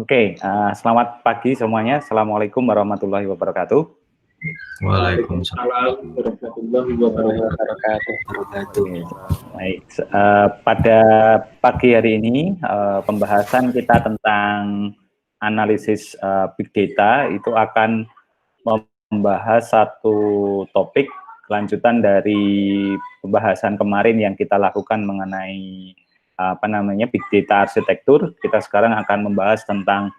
Selamat pagi semuanya. Assalamualaikum warahmatullahi wabarakatuh. Waalaikumsalam warahmatullahi wabarakatuh. Oke, baik. Pada pagi hari ini, pembahasan kita tentang analisis big data itu akan membahas satu topik kelanjutan dari pembahasan kemarin yang kita lakukan mengenai big data arsitektur. Kita sekarang akan membahas tentang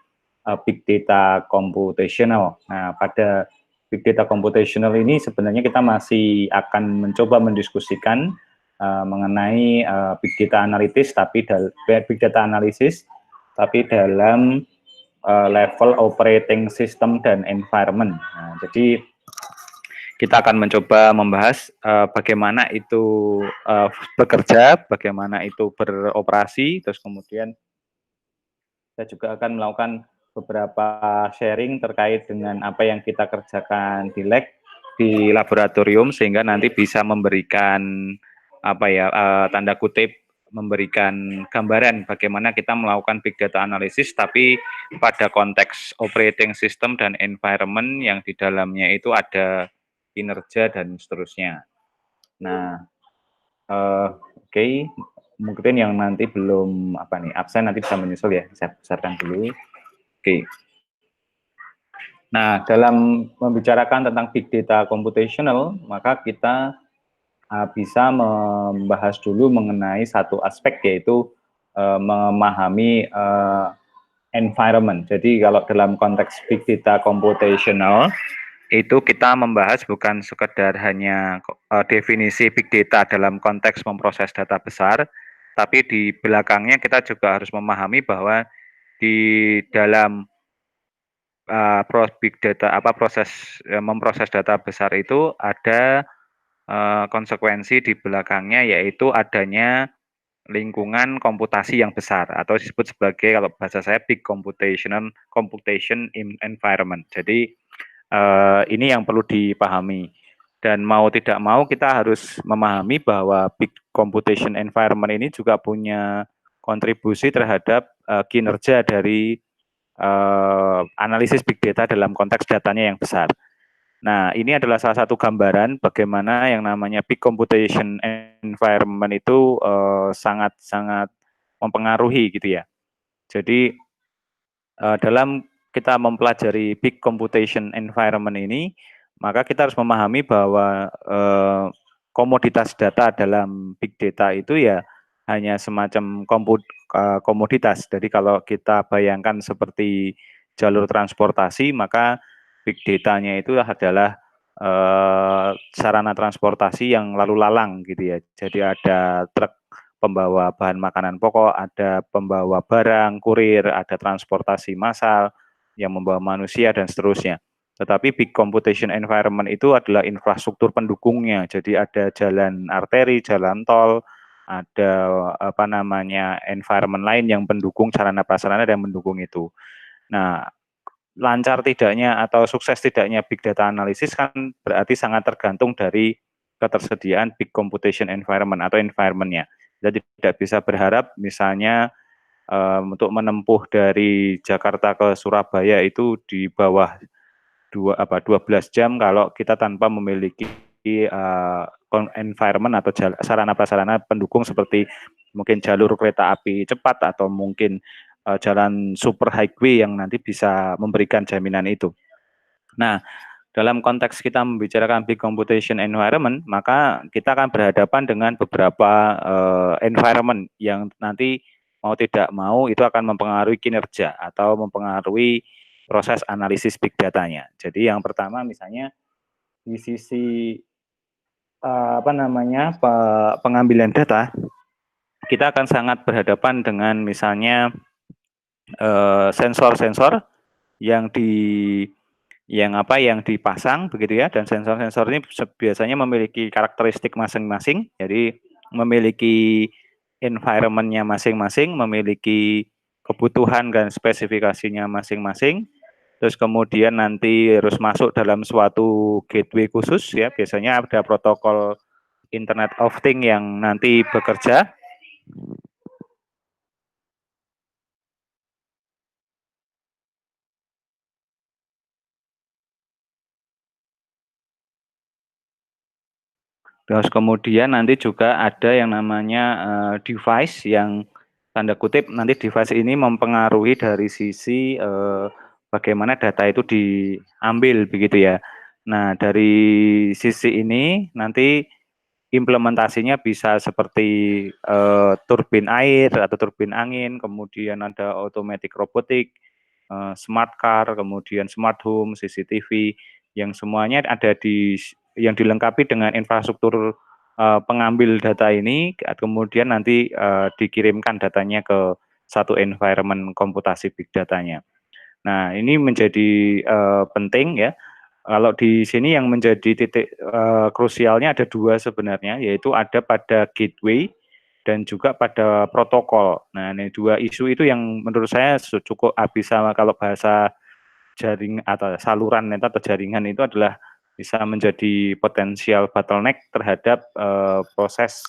big data computational. Nah, pada big data computational ini sebenarnya kita masih akan mencoba mendiskusikan mengenai big data analysis, big data analysis, tapi dalam level operating system dan environment. Nah, jadi kita akan mencoba membahas bagaimana itu bekerja, bagaimana itu beroperasi, terus kemudian kita juga akan melakukan beberapa sharing terkait dengan apa yang kita kerjakan di lab, di laboratorium, sehingga nanti bisa memberikan tanda kutip memberikan gambaran bagaimana kita melakukan big data analysis, tapi pada konteks operating system dan environment yang di dalamnya itu ada kinerja dan seterusnya. Nah, oke. Mungkin yang nanti belum absen nanti bisa menyusul ya, saya besarkan dulu. Oke. Nah, dalam membicarakan tentang big data computational, maka kita bisa membahas dulu mengenai satu aspek, yaitu memahami environment. Jadi kalau dalam konteks big data computational itu kita membahas bukan sekedar hanya definisi big data dalam konteks memproses data besar, tapi di belakangnya kita juga harus memahami bahwa di dalam big data proses memproses data besar itu ada konsekuensi di belakangnya, yaitu adanya lingkungan komputasi yang besar atau disebut sebagai, kalau bahasa saya, big computation environment. Jadi ini yang perlu dipahami, dan mau tidak mau kita harus memahami bahwa big computation environment ini juga punya kontribusi terhadap kinerja dari analisis big data dalam konteks datanya yang besar. Nah, ini adalah salah satu gambaran bagaimana yang namanya big computation environment itu sangat-sangat mempengaruhi gitu ya. Jadi dalam kita mempelajari big computation environment ini, maka kita harus memahami bahwa komoditas data dalam big data itu ya hanya semacam komoditas. Jadi kalau kita bayangkan seperti jalur transportasi, maka big data-nya itu adalah sarana transportasi yang lalu lalang gitu ya. Jadi ada truk pembawa bahan makanan pokok, ada pembawa barang, kurir, ada transportasi massal yang membawa manusia dan seterusnya. Tetapi big computation environment itu adalah infrastruktur pendukungnya. Jadi ada jalan arteri, jalan tol, ada environment lain yang pendukung, sarana prasarana yang mendukung itu. Nah, lancar tidaknya atau sukses tidaknya big data analysis kan berarti sangat tergantung dari ketersediaan big computation environment atau environment-nya. Jadi tidak bisa berharap misalnya untuk menempuh dari Jakarta ke Surabaya itu di bawah 12 jam kalau kita tanpa memiliki environment atau sarana prasarana pendukung seperti mungkin jalur kereta api cepat atau mungkin jalan super highway yang nanti bisa memberikan jaminan itu. Nah, dalam konteks kita membicarakan big computation environment, maka kita akan berhadapan dengan beberapa environment yang nanti mau tidak mau itu akan mempengaruhi kinerja atau mempengaruhi proses analisis big data-nya. Jadi yang pertama misalnya di sisi pengambilan data, kita akan sangat berhadapan dengan misalnya sensor-sensor yang dipasang begitu ya, dan sensor-sensor ini biasanya memiliki karakteristik masing-masing, jadi memiliki environment-nya masing-masing, memiliki kebutuhan dan spesifikasinya masing-masing, terus kemudian nanti harus masuk dalam suatu gateway khusus ya, biasanya ada protokol Internet of Things yang nanti bekerja. Terus kemudian nanti juga ada yang namanya device yang tanda kutip nanti device ini mempengaruhi dari sisi bagaimana data itu diambil begitu ya. Nah, dari sisi ini nanti implementasinya bisa seperti turbin air atau turbin angin, kemudian ada automatic robotik, smart car, kemudian smart home, CCTV, yang semuanya ada yang dilengkapi dengan infrastruktur pengambil data ini, kemudian nanti dikirimkan datanya ke satu environment komputasi big datanya. Nah, ini menjadi penting ya. Kalau di sini yang menjadi titik krusialnya ada dua sebenarnya, yaitu ada pada gateway dan juga pada protokol. Nah, ini dua isu itu yang menurut saya cukup bisa kalau bahasa jaring atau saluran atau jaringan itu adalah bisa menjadi potensial bottleneck terhadap proses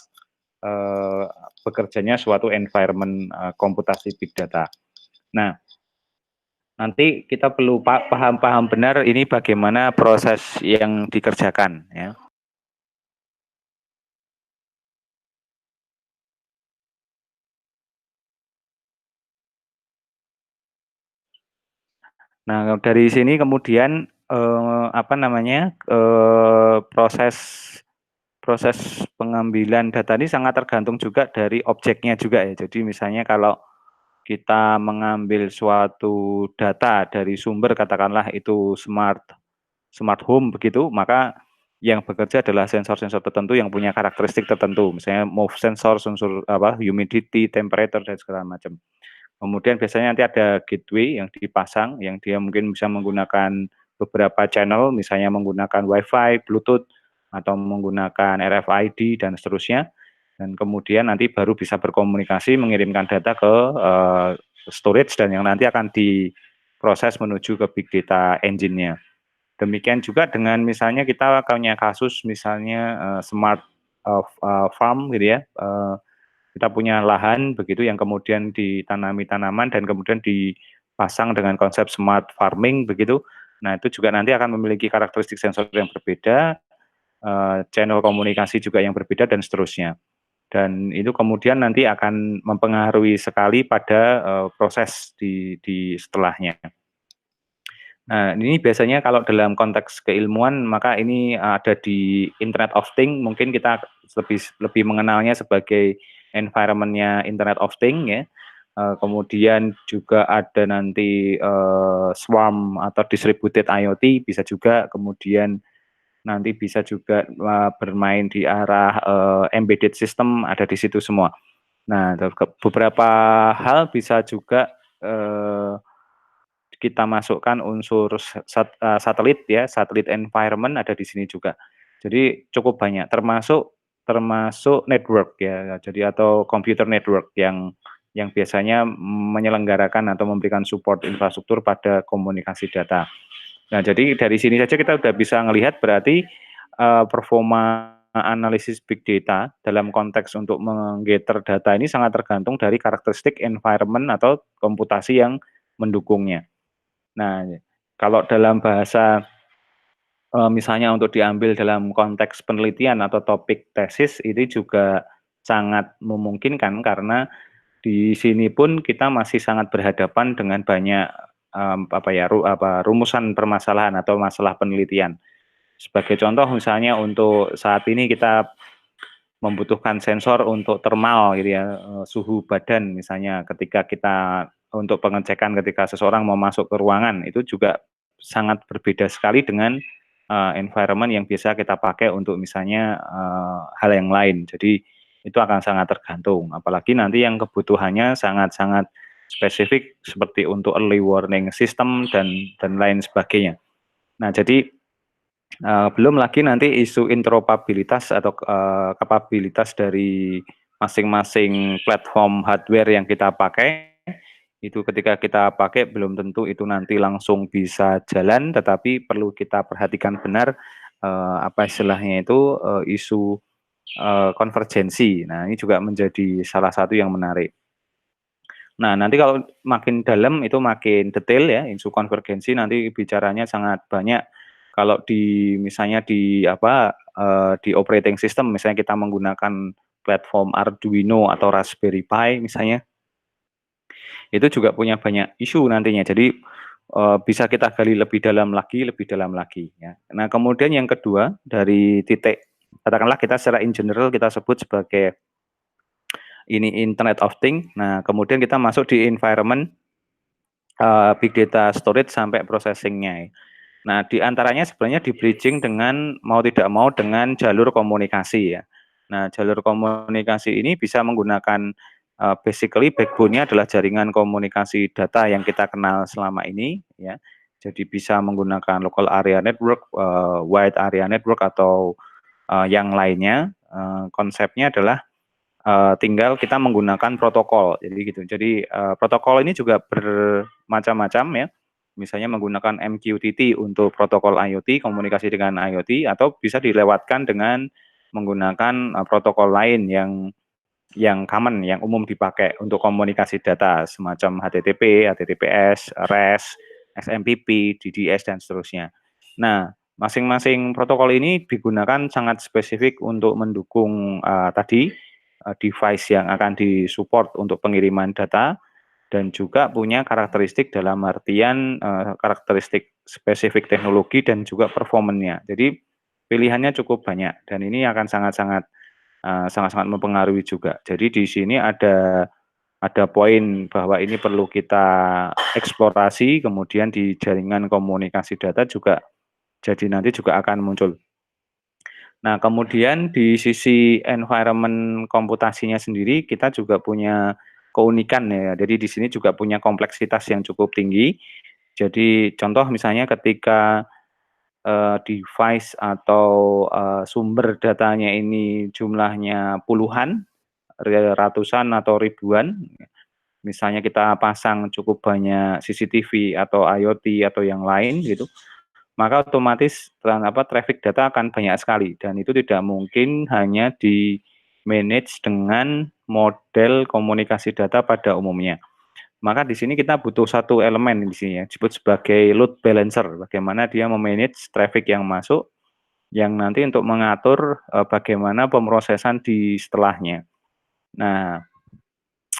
bekerjanya suatu environment komputasi big data. Nah, nanti kita perlu paham benar ini bagaimana proses yang dikerjakan ya. Nah, dari sini kemudian apa namanya proses proses pengambilan data ini sangat tergantung juga dari objeknya juga ya. Jadi misalnya kalau kita mengambil suatu data dari sumber katakanlah itu smart home begitu, maka yang bekerja adalah sensor-sensor tertentu yang punya karakteristik tertentu, misalnya move sensor, sensor apa humidity, temperature dan segala macam. Kemudian biasanya nanti ada gateway yang dipasang, yang dia mungkin bisa menggunakan beberapa channel, misalnya menggunakan Wi-Fi, Bluetooth, atau menggunakan RFID dan seterusnya. Dan kemudian nanti baru bisa berkomunikasi, mengirimkan data ke storage dan yang nanti akan diproses menuju ke big data engine-nya. Demikian juga dengan misalnya kita punya kasus misalnya smart farm gitu ya, kita punya lahan begitu yang kemudian ditanami tanaman dan kemudian dipasang dengan konsep smart farming begitu. Nah, itu juga nanti akan memiliki karakteristik sensor yang berbeda, channel komunikasi juga yang berbeda dan seterusnya. Dan itu kemudian nanti akan mempengaruhi sekali pada proses di setelahnya. Nah, ini biasanya kalau dalam konteks keilmuan maka ini ada di Internet of Things, mungkin kita lebih mengenalnya sebagai environment-nya Internet of Things ya. Kemudian juga ada nanti swarm atau distributed IoT bisa juga, kemudian nanti bisa juga bermain di arah embedded system, ada di situ semua. Nah, beberapa hal bisa juga kita masukkan unsur satelit ya, satelit environment ada di sini juga. Jadi cukup banyak, termasuk network ya, jadi atau computer network yang biasanya menyelenggarakan atau memberikan support infrastruktur pada komunikasi data. Nah, jadi dari sini saja kita sudah bisa melihat berarti performa analisis big data dalam konteks untuk menggather data ini sangat tergantung dari karakteristik environment atau komputasi yang mendukungnya. Nah, kalau dalam bahasa misalnya untuk diambil dalam konteks penelitian atau topik tesis, ini juga sangat memungkinkan karena di sini pun kita masih sangat berhadapan dengan banyak rumusan permasalahan atau masalah penelitian. Sebagai contoh misalnya untuk saat ini kita membutuhkan sensor untuk thermal gitu ya, suhu badan misalnya ketika kita untuk pengecekan ketika seseorang mau masuk ke ruangan, itu juga sangat berbeda sekali dengan environment yang biasa kita pakai untuk misalnya hal yang lain. Jadi itu akan sangat tergantung, apalagi nanti yang kebutuhannya sangat-sangat spesifik seperti untuk early warning system dan lain sebagainya. Nah, jadi belum lagi nanti isu interoperabilitas atau kapabilitas dari masing-masing platform hardware yang kita pakai, itu ketika kita pakai belum tentu itu nanti langsung bisa jalan, tetapi perlu kita perhatikan benar apa istilahnya itu isu konvergensi. Nah, ini juga menjadi salah satu yang menarik. Nah, nanti kalau makin dalam itu makin detail ya, isu konvergensi nanti bicaranya sangat banyak. Kalau di misalnya di di operating system, misalnya kita menggunakan platform Arduino atau Raspberry Pi misalnya, itu juga punya banyak isu nantinya. Jadi bisa kita gali lebih dalam lagi ya. Nah, kemudian yang kedua dari titik, katakanlah kita secara in general kita sebut sebagai ini Internet of Things. Nah, kemudian kita masuk di environment big data storage sampai processing-nya. Nah, di antaranya sebenarnya di bridging dengan mau tidak mau dengan jalur komunikasi ya. Nah, jalur komunikasi ini bisa menggunakan basically backbone-nya adalah jaringan komunikasi data yang kita kenal selama ini ya. Jadi bisa menggunakan local area network, wide area network atau yang lainnya. Konsepnya adalah tinggal kita menggunakan protokol. Jadi gitu. Jadi protokol ini juga bermacam-macam ya. Misalnya menggunakan MQTT untuk protokol IoT, komunikasi dengan IoT, atau bisa dilewatkan dengan menggunakan protokol lain yang common, yang umum dipakai untuk komunikasi data, semacam HTTP, HTTPS, REST, SMTP, DDS, dan seterusnya. Nah, masing-masing protokol ini digunakan sangat spesifik untuk mendukung tadi device yang akan disupport untuk pengiriman data, dan juga punya karakteristik dalam artian karakteristik spesifik teknologi dan juga performanya. Jadi pilihannya cukup banyak dan ini akan sangat-sangat mempengaruhi juga. Jadi di sini ada poin bahwa ini perlu kita eksplorasi, kemudian di jaringan komunikasi data juga jadi nanti juga akan muncul. Nah, kemudian di sisi environment komputasinya sendiri kita juga punya keunikan ya. Jadi di sini juga punya kompleksitas yang cukup tinggi. Jadi contoh misalnya ketika device atau sumber datanya ini jumlahnya puluhan, ratusan atau ribuan, misalnya kita pasang cukup banyak CCTV atau IoT atau yang lain gitu, maka otomatis traffic data akan banyak sekali dan itu tidak mungkin hanya di-manage dengan model komunikasi data pada umumnya. Maka di sini kita butuh satu elemen di sini ya, disebut sebagai load balancer, bagaimana dia memanage traffic yang masuk, yang nanti untuk mengatur bagaimana pemrosesan di setelahnya. Nah,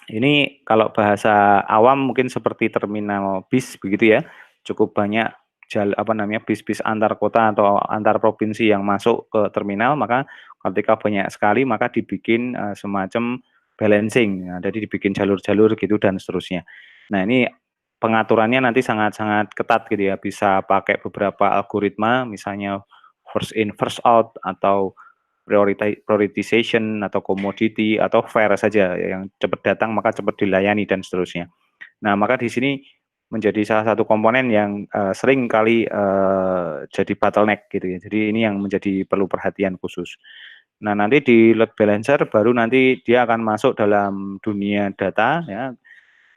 ini kalau bahasa awam mungkin seperti terminal bis begitu ya, cukup banyak bis-bis antar kota atau antar provinsi yang masuk ke terminal, maka ketika banyak sekali maka dibikin semacam balancing, nah, jadi dibikin jalur-jalur gitu dan seterusnya. Nah, ini pengaturannya nanti sangat-sangat ketat gitu ya, bisa pakai beberapa algoritma, misalnya first in first out atau prioritization atau commodity atau fair saja yang cepat datang maka cepat dilayani dan seterusnya. Nah, maka di sini menjadi salah satu komponen yang sering kali jadi bottleneck gitu ya. Jadi ini yang menjadi perlu perhatian khusus. Nah, nanti di load balancer baru nanti dia akan masuk dalam dunia data ya.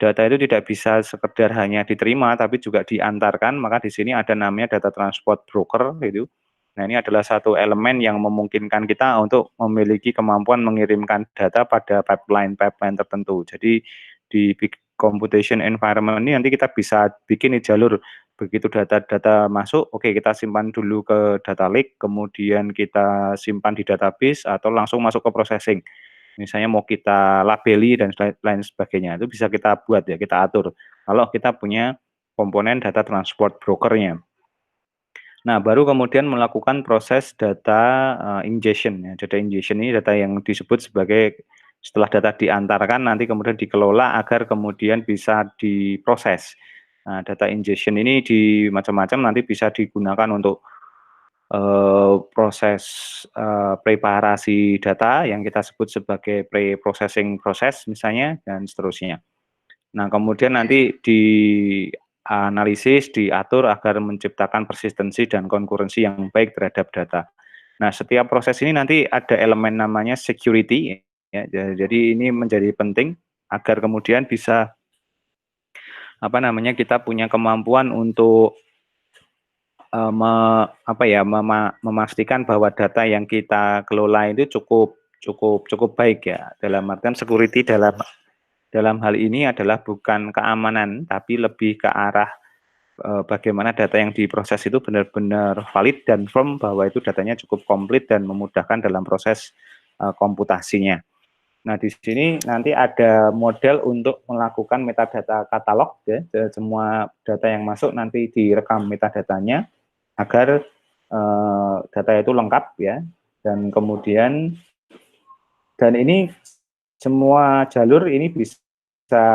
Data itu tidak bisa sekedar hanya diterima tapi juga diantarkan, maka di sini ada namanya data transport broker gitu. Nah, ini adalah satu elemen yang memungkinkan kita untuk memiliki kemampuan mengirimkan data pada pipeline tertentu. Jadi di big computation environment ini nanti kita bisa bikin jalur, begitu data-data masuk, oke kita simpan dulu ke data lake, kemudian kita simpan di database atau langsung masuk ke processing. Misalnya mau kita labeli dan lain sebagainya, itu bisa kita buat ya, kita atur. Kalau kita punya komponen data transport broker-nya. Nah, baru kemudian melakukan proses data ingestion ya. Data ingestion ini data yang disebut sebagai setelah data diantarkan nanti kemudian dikelola agar kemudian bisa diproses. Nah, data ingestion ini di macam-macam nanti bisa digunakan untuk proses preparasi data yang kita sebut sebagai pre-processing proses misalnya dan seterusnya. Nah, kemudian nanti dianalisis, diatur agar menciptakan persistensi dan konkurensi yang baik terhadap data. Nah, setiap proses ini nanti ada elemen namanya security ya. Jadi ini menjadi penting agar kemudian bisa kita punya kemampuan untuk memastikan bahwa data yang kita kelola itu cukup baik ya. Dalam artian security dalam hal ini adalah bukan keamanan tapi lebih ke arah bagaimana data yang diproses itu benar-benar valid dan firm bahwa itu datanya cukup komplit dan memudahkan dalam proses komputasinya. Nah, di sini nanti ada model untuk melakukan metadata katalog, ya, semua data yang masuk nanti direkam metadatanya agar data itu lengkap, ya, dan kemudian ini semua jalur ini bisa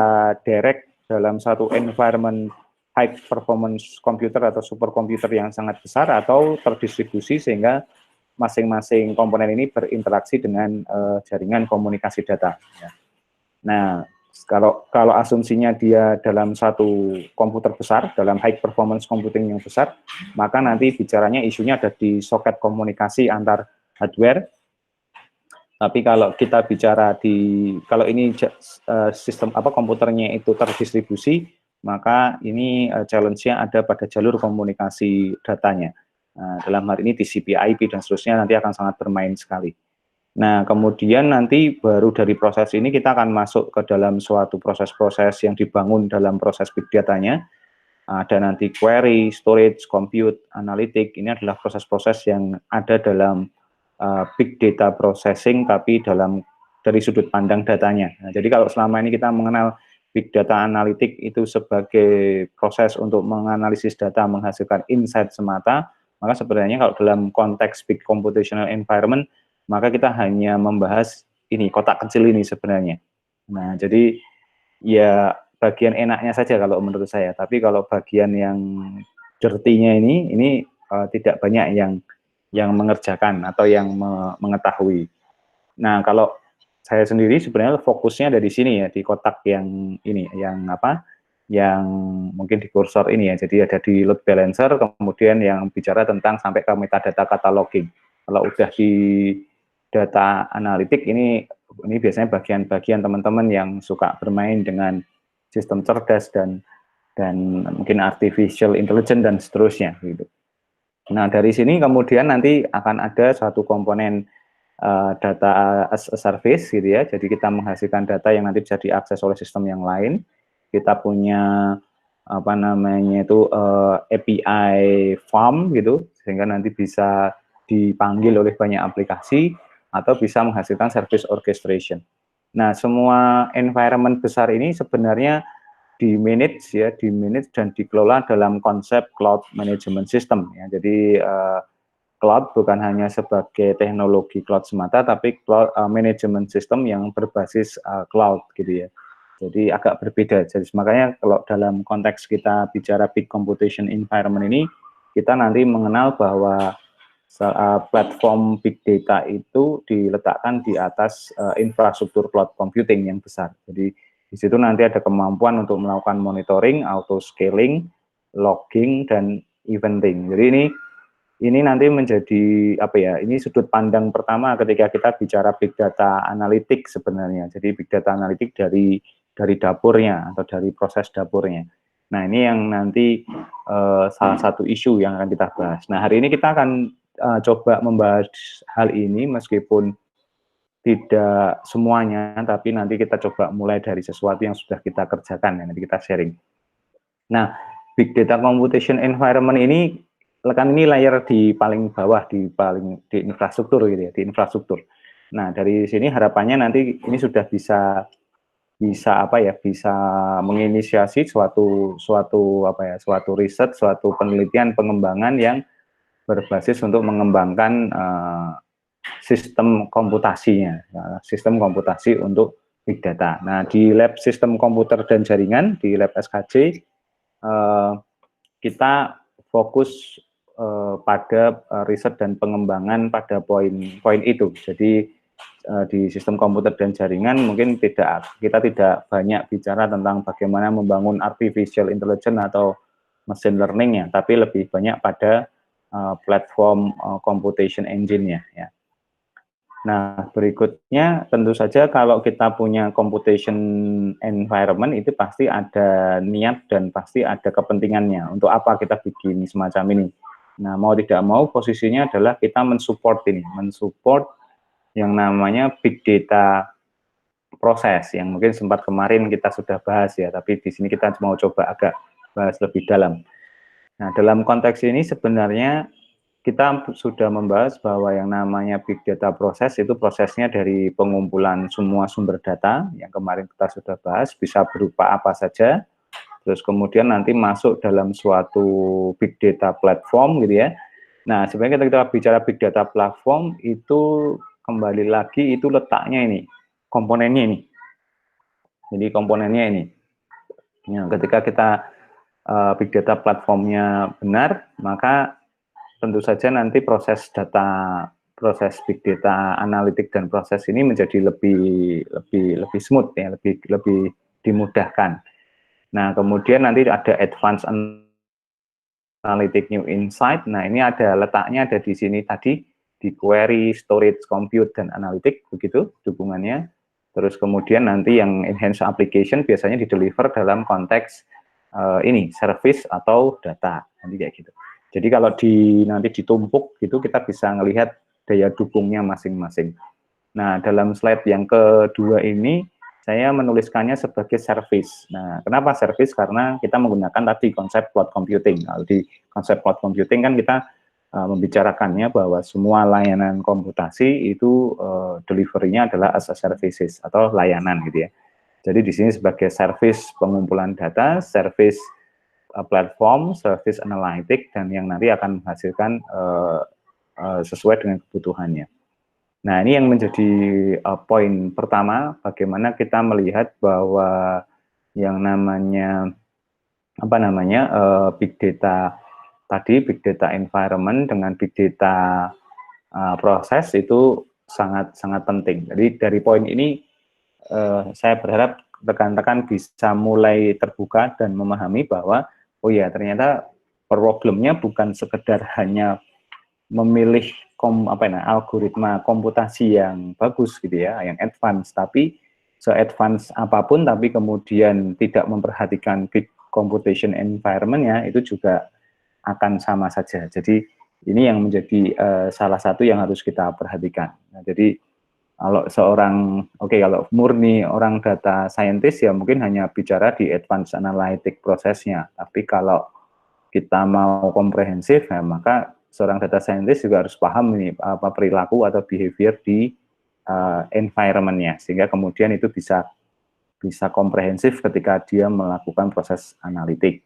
direct dalam satu environment high performance computer atau superkomputer yang sangat besar atau terdistribusi sehingga masing-masing komponen ini berinteraksi dengan jaringan komunikasi data. Ya. Nah, kalau asumsinya dia dalam satu komputer besar, dalam high performance computing yang besar, maka nanti bicaranya isunya ada di soket komunikasi antar hardware. Tapi kalau kita bicara kalau ini sistem komputernya itu terdistribusi, maka ini challenge-nya ada pada jalur komunikasi datanya. Nah, dalam hal ini TCP, IP dan seterusnya nanti akan sangat bermain sekali. Nah, kemudian nanti baru dari proses ini kita akan masuk ke dalam suatu proses-proses yang dibangun dalam proses big data-nya. Ada nanti query, storage, compute, analytic. Ini adalah proses-proses yang ada dalam big data processing tapi dari sudut pandang datanya. Nah, jadi kalau selama ini kita mengenal big data analytic itu sebagai proses untuk menganalisis data menghasilkan insight semata, maka sebenarnya kalau dalam konteks big computational environment, maka kita hanya membahas ini kotak kecil ini sebenarnya. Nah, jadi ya bagian enaknya saja kalau menurut saya, tapi kalau bagian yang dirty-nya ini tidak banyak yang mengerjakan atau yang mengetahui. Nah, kalau saya sendiri sebenarnya fokusnya ada di sini ya, di kotak yang ini, yang mungkin di kursor ini ya. Jadi ada di load balancer, kemudian yang bicara tentang sampai ke metadata cataloging. Kalau udah di data analitik ini biasanya bagian-bagian teman-teman yang suka bermain dengan sistem cerdas dan mungkin artificial intelligence dan seterusnya gitu. Nah, dari sini kemudian nanti akan ada satu komponen data as a service gitu ya. Jadi kita menghasilkan data yang nanti bisa diakses oleh sistem yang lain. Kita punya API farm gitu, sehingga nanti bisa dipanggil oleh banyak aplikasi atau bisa menghasilkan service orchestration. Nah, semua environment besar ini sebenarnya di-manage dan dikelola dalam konsep cloud management system ya. Jadi cloud bukan hanya sebagai teknologi cloud semata, tapi cloud management system yang berbasis cloud gitu ya. Jadi agak berbeda. Jadi makanya kalau dalam konteks kita bicara big computation environment ini, kita nanti mengenal bahwa platform big data itu diletakkan di atas infrastruktur cloud computing yang besar. Jadi di situ nanti ada kemampuan untuk melakukan monitoring, auto scaling, logging dan eventing. Jadi ini nanti menjadi ini sudut pandang pertama ketika kita bicara big data analitik sebenarnya. Jadi big data analitik dari dapurnya atau dari proses dapurnya. Nah, ini yang nanti salah satu isu yang akan kita bahas. Nah, hari ini kita akan coba membahas hal ini meskipun tidak semuanya, tapi nanti kita coba mulai dari sesuatu yang sudah kita kerjakan, ya, nanti kita sharing. Nah, big data computation environment ini, kan ini layer di paling bawah, di infrastruktur gitu ya, di infrastruktur. Nah, dari sini harapannya nanti ini sudah bisa menginisiasi suatu riset, suatu penelitian, pengembangan yang berbasis untuk mengembangkan sistem komputasinya, sistem komputasi untuk big data. Nah, di lab sistem komputer dan jaringan, di lab SKJ, kita fokus pada riset dan pengembangan pada poin itu. Jadi di sistem komputer dan jaringan mungkin kita tidak banyak bicara tentang bagaimana membangun artificial intelligence atau machine learning ya, tapi lebih banyak pada platform computation engine-nya ya. Nah, berikutnya tentu saja kalau kita punya computation environment itu pasti ada niat dan pasti ada kepentingannya. Untuk apa kita bikin semacam ini? Nah, mau tidak mau posisinya adalah kita mensupport yang namanya big data proses yang mungkin sempat kemarin kita sudah bahas ya, tapi di sini kita mau coba agak bahas lebih dalam. Nah, dalam konteks ini sebenarnya kita sudah membahas bahwa yang namanya big data proses itu prosesnya dari pengumpulan semua sumber data yang kemarin kita sudah bahas, bisa berupa apa saja, terus kemudian nanti masuk dalam suatu big data platform gitu ya. Nah, sebenarnya kita bicara big data platform itu kembali lagi itu letaknya ini, komponennya ini. Jadi komponennya ini. Ya, ketika kita big data platformnya benar, maka tentu saja nanti proses big data analitik dan proses ini menjadi lebih smooth ya, lebih dimudahkan. Nah, kemudian nanti ada advanced analytic new insight. Nah, ini ada letaknya ada di sini tadi di query, storage, compute dan analitik begitu dukungannya. Terus kemudian nanti yang enhanced application biasanya di deliver dalam konteks ini service atau data nanti kayak gitu. Jadi kalau nanti ditumpuk gitu kita bisa melihat daya dukungnya masing-masing. Nah, dalam slide yang kedua ini saya menuliskannya sebagai service. Nah, kenapa service? Karena kita menggunakan tadi konsep cloud computing. Nah, di konsep cloud computing kan kita membicarakannya bahwa semua layanan komputasi itu delivery-nya adalah as a services atau layanan gitu ya. Jadi di sini sebagai service pengumpulan data, service platform, service analytic, dan yang nanti akan menghasilkan sesuai dengan kebutuhannya. Nah, ini yang menjadi poin pertama, bagaimana kita melihat bahwa yang namanya big data tadi, big data environment dengan big data proses itu sangat penting. Jadi dari poin ini saya berharap rekan-rekan bisa mulai terbuka dan memahami bahwa oh ya ternyata problemnya bukan sekedar hanya memilih algoritma komputasi yang bagus gitu ya, yang advance, tapi se-advance apapun tapi kemudian tidak memperhatikan big computation environment-nya itu juga akan sama saja. Jadi ini yang menjadi salah satu yang harus kita perhatikan. Nah, jadi kalau kalau murni orang data scientist ya mungkin hanya bicara di advanced analytic prosesnya, tapi kalau kita mau komprehensif ya maka seorang data scientist juga harus paham ini apa perilaku atau behavior di environment-nya sehingga kemudian itu bisa komprehensif ketika dia melakukan proses analitik.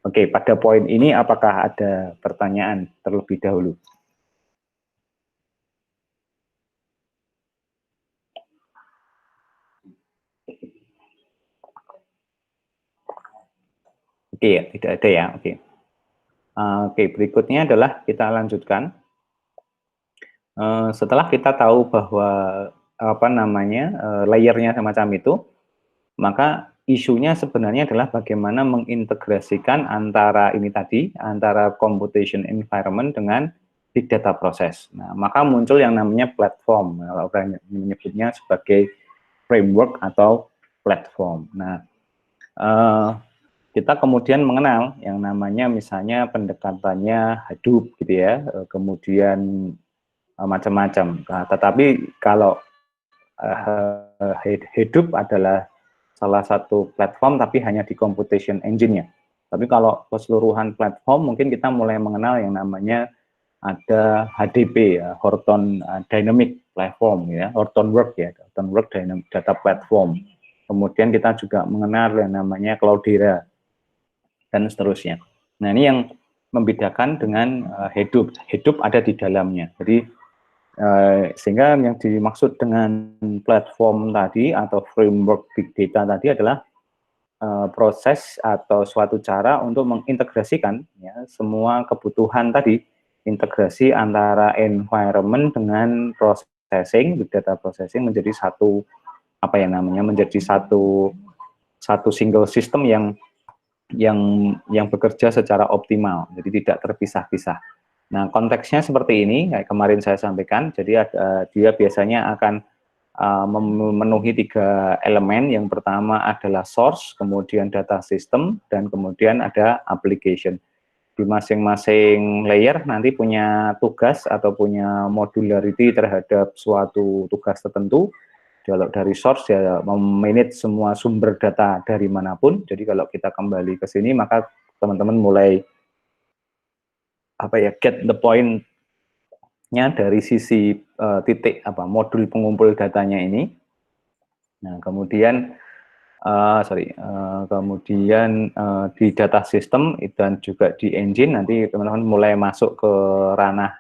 Oke, pada poin ini apakah ada pertanyaan terlebih dahulu? Oke ya, tidak ada ya. Oke. Oke, berikutnya adalah kita lanjutkan. Setelah kita tahu bahwa layernya semacam itu, maka isunya sebenarnya adalah bagaimana mengintegrasikan antara computation environment dengan big data proses. Nah, maka muncul yang namanya platform, kalau orang menyebutnya sebagai framework atau platform. Nah, kita kemudian mengenal yang namanya misalnya pendekatannya Hadoop gitu ya, kemudian macam-macam. Nah, tetapi kalau Hadoop adalah salah satu platform tapi hanya di computation engine-nya. Tapi kalau keseluruhan platform mungkin kita mulai mengenal yang namanya ada HDP ya, Horton Dynamic Platform ya, Hortonworks ya, Hortonworks Dynamic Data Platform. Kemudian kita juga mengenal yang namanya Cloudera dan seterusnya. Nah, ini yang membedakan dengan Hadoop. Hadoop ada di dalamnya. Jadi sehingga yang dimaksud dengan platform tadi atau framework big data tadi adalah proses atau suatu cara untuk mengintegrasikan ya, semua kebutuhan tadi, integrasi antara environment dengan processing, big data processing menjadi satu single system yang bekerja secara optimal, jadi tidak terpisah-pisah. Nah, konteksnya seperti ini, kayak kemarin saya sampaikan, jadi dia biasanya akan memenuhi 3 elemen. Yang pertama adalah source, kemudian data system, dan kemudian ada application. Di masing-masing layer nanti punya tugas atau punya modularity terhadap suatu tugas tertentu. Kalau dari source ya memanage semua sumber data dari manapun. Jadi kalau kita kembali ke sini maka teman-teman mulai get the point-nya dari sisi modul pengumpul datanya ini. Nah, kemudian di data system dan juga di engine nanti teman-teman mulai masuk ke ranah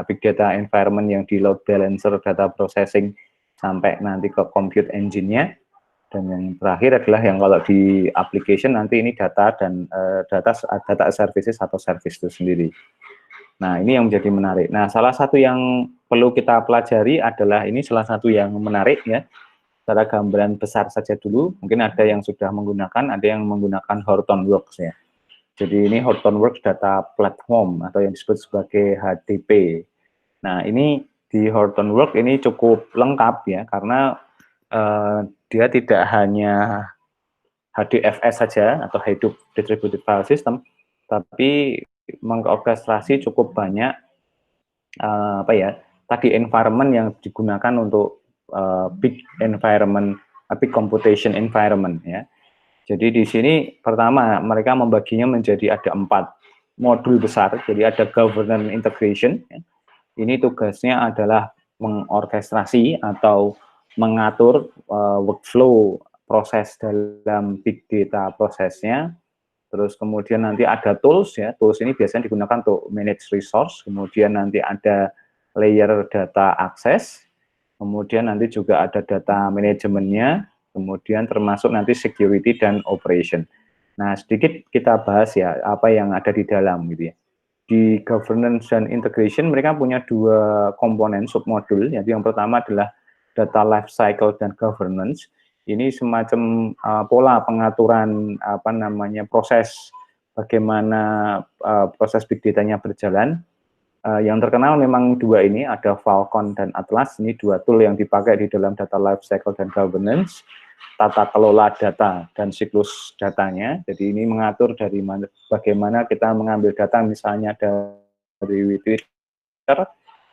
big data environment yang di load balancer, data processing, sampai nanti ke compute engine-nya. Dan yang terakhir adalah yang kalau di application nanti ini data dan data services atau service itu sendiri. Nah, ini yang menjadi menarik. Nah, salah satu yang perlu kita pelajari adalah ini salah satu yang menarik ya. Secara gambaran besar saja dulu, mungkin ada yang sudah menggunakan, ada yang menggunakan Hortonworks ya. Jadi ini Hortonworks Data Platform atau yang disebut sebagai HDP. Nah, ini di Hortonworks ini cukup lengkap ya, karena dia tidak hanya HDFS saja atau Hadoop Distributed File System, tapi mengorkestrasi cukup banyak tadi environment yang digunakan untuk big computation environment ya. Jadi di sini pertama mereka membaginya menjadi ada 4 modul besar. Jadi ada governance integration. Ya. Ini tugasnya adalah mengorkestrasi atau mengatur workflow proses dalam big data prosesnya. Terus kemudian nanti ada tools ya. Tools ini biasanya digunakan untuk manage resource. Kemudian nanti ada layer data access. Kemudian nanti juga ada data manajemennya. Kemudian termasuk nanti security dan operation. Nah, sedikit kita bahas ya apa yang ada di dalam gitu ya. Di governance dan integration mereka punya 2 komponen submodul. Jadi yang pertama adalah data lifecycle dan governance. Ini semacam pola pengaturan proses bagaimana proses big data-nya berjalan. Yang terkenal memang 2 ini, ada Falcon dan Atlas. Ini 2 tool yang dipakai di dalam data lifecycle dan governance, tata kelola data dan siklus datanya. Jadi ini mengatur dari bagaimana kita mengambil data misalnya dari Twitter,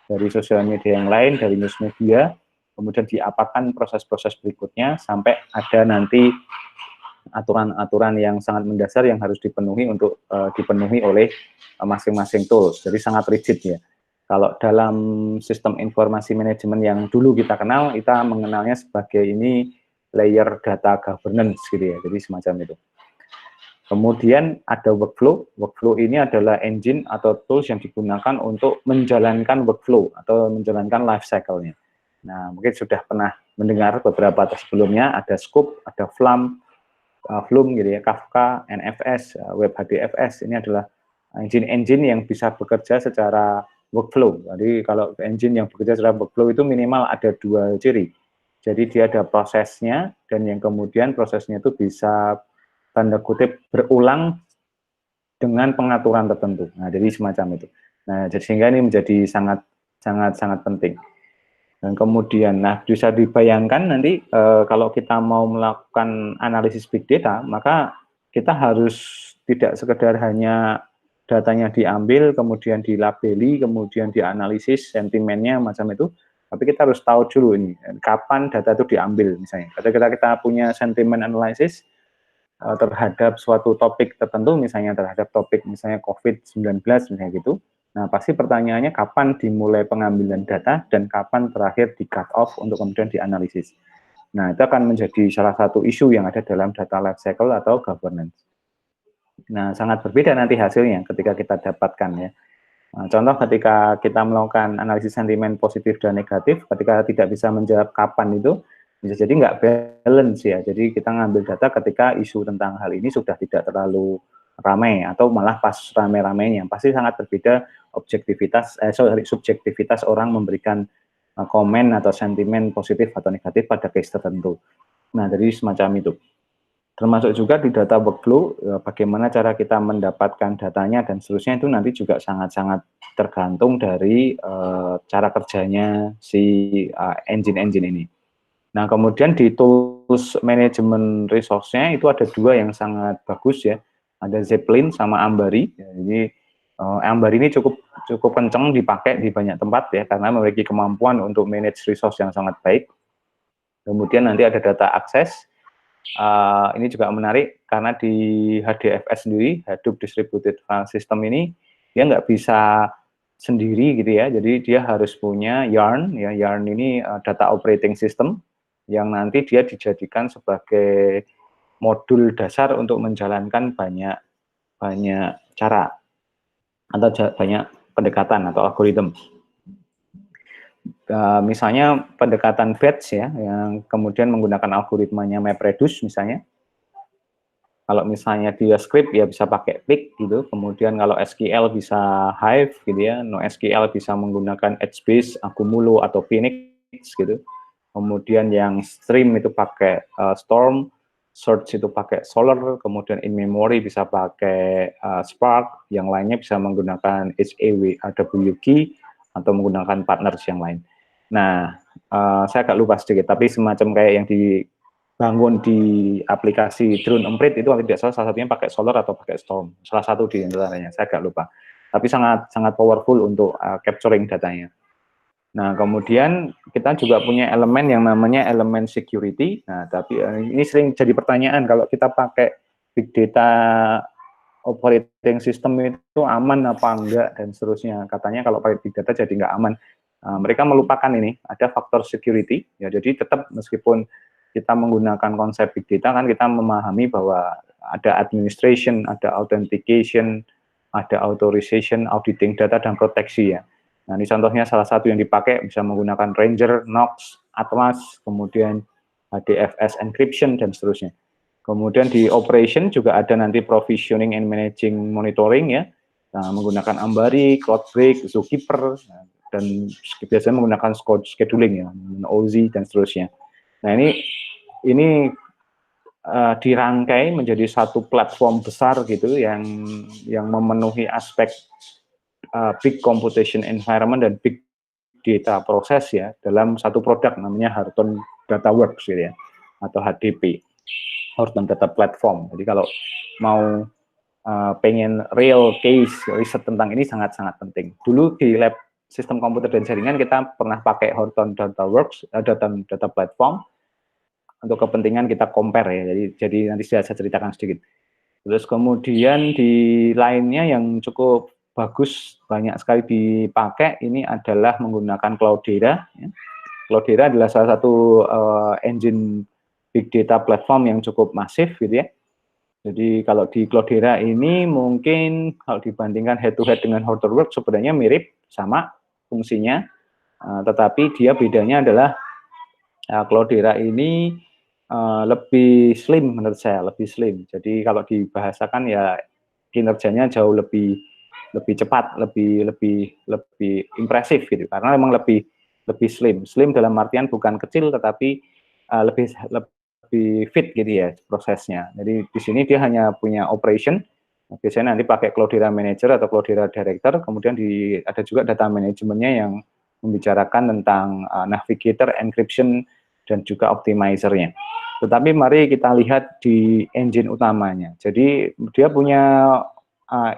dari sosial media yang lain, dari news media, kemudian diapakan proses-proses berikutnya sampai ada nanti aturan-aturan yang sangat mendasar yang harus dipenuhi untuk dipenuhi oleh masing-masing tools. Jadi sangat rigid ya. Kalau dalam sistem informasi manajemen yang dulu kita kenal, kita mengenalnya sebagai ini layer data governance gitu ya. Jadi semacam itu. Kemudian ada workflow. Workflow ini adalah engine atau tools yang digunakan untuk menjalankan workflow atau menjalankan life cycle-nya. Nah, mungkin sudah pernah mendengar beberapa sebelumnya, ada Scoop, ada Flume gitu ya, Kafka, NFS, Web HDFS. Ini adalah engine-engine yang bisa bekerja secara workflow. Jadi kalau engine yang bekerja secara workflow itu minimal ada 2 ciri. Jadi dia ada prosesnya, dan yang kemudian prosesnya itu bisa tanda kutip berulang dengan pengaturan tertentu. Nah, jadi semacam itu. Nah, jadi sehingga ini menjadi sangat penting. Dan kemudian, nah bisa dibayangkan nanti kalau kita mau melakukan analisis big data, maka kita harus tidak sekedar hanya datanya diambil, kemudian dilabeli, kemudian dianalisis sentimennya macam itu, tapi kita harus tahu dulu ini kapan data itu diambil misalnya. Ketika kita punya sentiment analysis terhadap suatu topik tertentu, misalnya terhadap topik misalnya COVID-19 misalnya gitu. Nah, pasti pertanyaannya kapan dimulai pengambilan data dan kapan terakhir di cut off untuk kemudian dianalisis. Nah, itu akan menjadi salah satu isu yang ada dalam data lifecycle atau governance. Nah, sangat berbeda nanti hasilnya ketika kita dapatkan ya. Nah, contoh ketika kita melakukan analisis sentimen positif dan negatif, ketika tidak bisa menjawab kapan itu, bisa jadi nggak balance ya. Jadi kita ngambil data ketika isu tentang hal ini sudah tidak terlalu ramai atau malah pas ramai-ramainya. Pasti sangat berbeda subjektivitas orang memberikan komen atau sentimen positif atau negatif pada case tertentu. Nah, jadi semacam itu. Termasuk juga di data workflow, bagaimana cara kita mendapatkan datanya dan seterusnya itu nanti juga sangat-sangat tergantung dari cara kerjanya si engine-engine ini. Nah, kemudian di tools manajemen resource-nya itu ada 2 yang sangat bagus ya. Ada Zeppelin sama Ambari. Jadi Ambari ini cukup kencang dipakai di banyak tempat ya, karena memiliki kemampuan untuk manage resource yang sangat baik. Kemudian nanti ada data access. Ini juga menarik karena di HDFS sendiri, Hadoop Distributed File System ini dia nggak bisa sendiri gitu ya. Jadi dia harus punya Yarn ya. Yarn ini data operating system yang nanti dia dijadikan sebagai modul dasar untuk menjalankan banyak cara atau banyak pendekatan atau algoritma. Misalnya pendekatan batch ya, yang kemudian menggunakan algoritmanya MapReduce misalnya. Kalau misalnya dia script ya bisa pakai Pig gitu, kemudian kalau SQL bisa Hive gitu ya, NoSQL bisa menggunakan HBase, Accumulo atau Phoenix gitu. Kemudian yang stream itu pakai Storm, search itu pakai Solr, kemudian in memory bisa pakai Spark, yang lainnya bisa menggunakan HAWK atau menggunakan partners yang lain. Nah, saya agak lupa sedikit, tapi semacam kayak yang dibangun di aplikasi drone emprit itu tidak salah satunya pakai Solr atau pakai Storm, salah satu di antaranya, saya agak lupa. Tapi sangat powerful untuk capturing datanya. Nah, kemudian kita juga punya elemen yang namanya elemen security. Nah, tapi ini sering jadi pertanyaan, kalau kita pakai big data operating system itu aman apa enggak dan seterusnya. Katanya kalau pakai big data jadi nggak aman. Mereka melupakan ini, ada faktor security. Ya, jadi tetap meskipun kita menggunakan konsep big data kan kita memahami bahwa ada administration, ada authentication, ada authorization, auditing data dan proteksi ya. Nah, ini contohnya salah satu yang dipakai bisa menggunakan Ranger, Knox, Atlas, kemudian HDFS encryption dan seterusnya. Kemudian di operation juga ada nanti provisioning and managing monitoring ya, nah, menggunakan Ambari, CloudBreak, Zookeeper, dan biasanya menggunakan scheduling ya, OZ dan seterusnya. Nah, ini dirangkai menjadi satu platform besar gitu yang memenuhi aspek big computation environment dan big data proses ya dalam satu produk namanya Horton Data Works gitu ya, atau HDP, Horton Data Platform. Jadi kalau mau pengen real case riset tentang ini sangat-sangat penting. Dulu di lab sistem komputer dan jaringan kita pernah pakai Horton Data Works, data platform untuk kepentingan kita compare ya. Jadi nanti saya ceritakan sedikit. Terus kemudian di lainnya yang cukup bagus, banyak sekali dipakai, ini adalah menggunakan Cloudera. Ya. Cloudera adalah salah satu engine big data platform yang cukup masif gitu ya. Jadi kalau di Cloudera ini mungkin kalau dibandingkan head to head dengan Hortonworks sebenarnya mirip, sama fungsinya, tetapi dia bedanya adalah Cloudera ini lebih slim menurut saya, lebih slim. Jadi kalau dibahasakan ya kinerjanya jauh lebih cepat, lebih impresif gitu. Karena memang lebih slim. Slim dalam artian bukan kecil tetapi lebih fit gitu ya prosesnya. Jadi di sini dia hanya punya operation. Biasanya nanti pakai Cloudera Manager atau Cloudera Director. Kemudian ada juga data manajemennya yang membicarakan tentang navigator, encryption, dan juga optimizer-nya. Tetapi mari kita lihat di engine utamanya. Jadi dia punya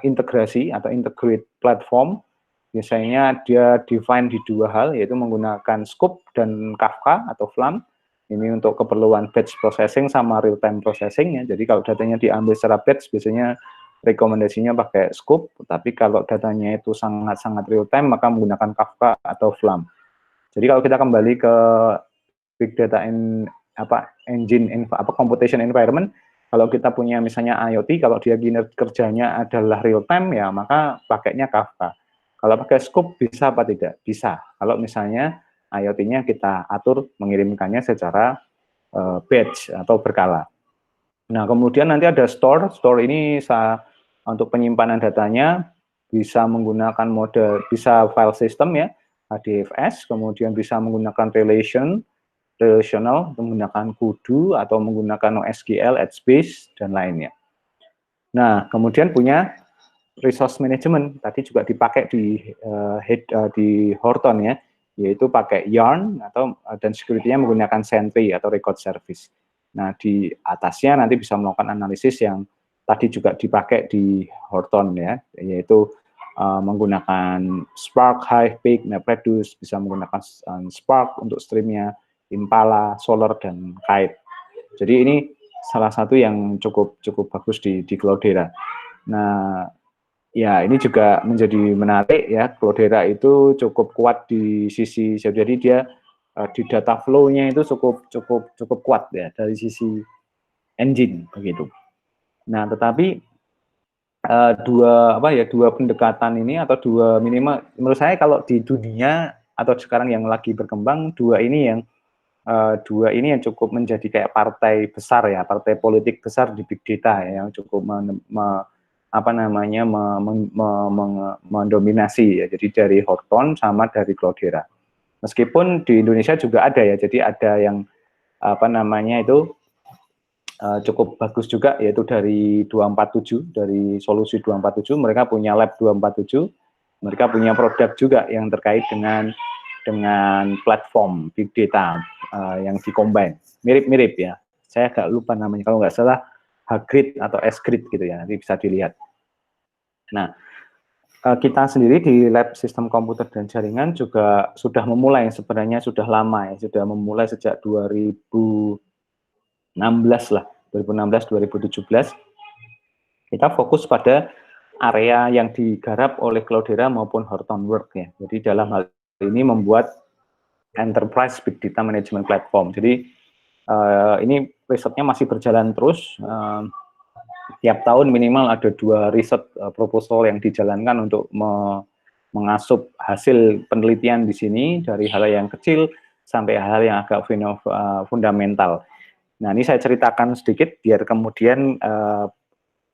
integrasi atau integrate platform. Biasanya dia define di dua hal, yaitu menggunakan Scoop dan Kafka atau Flam. Ini untuk keperluan batch processing sama real time processing ya. Jadi kalau datanya diambil secara batch, biasanya rekomendasinya pakai Scoop. Tapi kalau datanya itu sangat-sangat real time, maka menggunakan Kafka atau Flam. Jadi kalau kita kembali ke big data computation environment, kalau kita punya misalnya IoT, kalau dia kerjanya adalah real time ya maka pakainya Kafka. Kalau pakai Scoop bisa apa tidak? Bisa. Kalau misalnya IoT-nya kita atur mengirimkannya secara batch atau berkala. Nah, kemudian nanti ada store. Store ini untuk penyimpanan datanya bisa menggunakan mode, bisa file system ya, HDFS, kemudian bisa menggunakan relational, menggunakan Kudu atau menggunakan NoSQL, HBase, dan lainnya. Nah, kemudian punya resource management, tadi juga dipakai di Horton ya, yaitu pakai Yarn dan security-nya menggunakan Sentry atau record service. Nah, di atasnya nanti bisa melakukan analisis yang tadi juga dipakai di Horton ya, yaitu menggunakan Spark, Hive, Pig, MapReduce, bisa menggunakan Spark untuk streamnya, Impala, Solr, dan Kite. Jadi ini salah satu yang cukup bagus di Cloudera. Nah, ya ini juga menjadi menarik ya. Cloudera itu cukup kuat di sisi, jadi dia di data flow-nya itu cukup kuat ya dari sisi engine begitu. Nah, tetapi dua pendekatan ini atau dua minimal menurut saya kalau di dunia atau sekarang yang lagi berkembang, dua ini yang cukup menjadi kayak partai besar ya, partai politik besar di big data ya, yang cukup mendominasi ya. Jadi dari Horton sama dari Cloudera. Meskipun di Indonesia juga ada ya, jadi ada yang cukup bagus juga, yaitu dari 247, dari solusi 247, mereka punya lab 247, mereka punya produk juga yang terkait dengan platform big data yang dikombine, mirip-mirip ya, saya agak lupa namanya, kalau nggak salah Hgrid atau S-Grid gitu ya, nanti bisa dilihat. Nah, kita sendiri di lab sistem komputer dan jaringan juga sudah memulai, sebenarnya sudah lama ya, sudah memulai sejak 2016 lah, 2016-2017, kita fokus pada area yang digarap oleh Cloudera maupun Hortonworks ya. Jadi dalam hal ini membuat enterprise big data management platform. Jadi ini risetnya masih berjalan terus. Tiap tahun minimal ada 2 riset proposal yang dijalankan untuk mengasup hasil penelitian di sini dari hal yang kecil sampai hal yang agak fundamental. Nah, ini saya ceritakan sedikit biar kemudian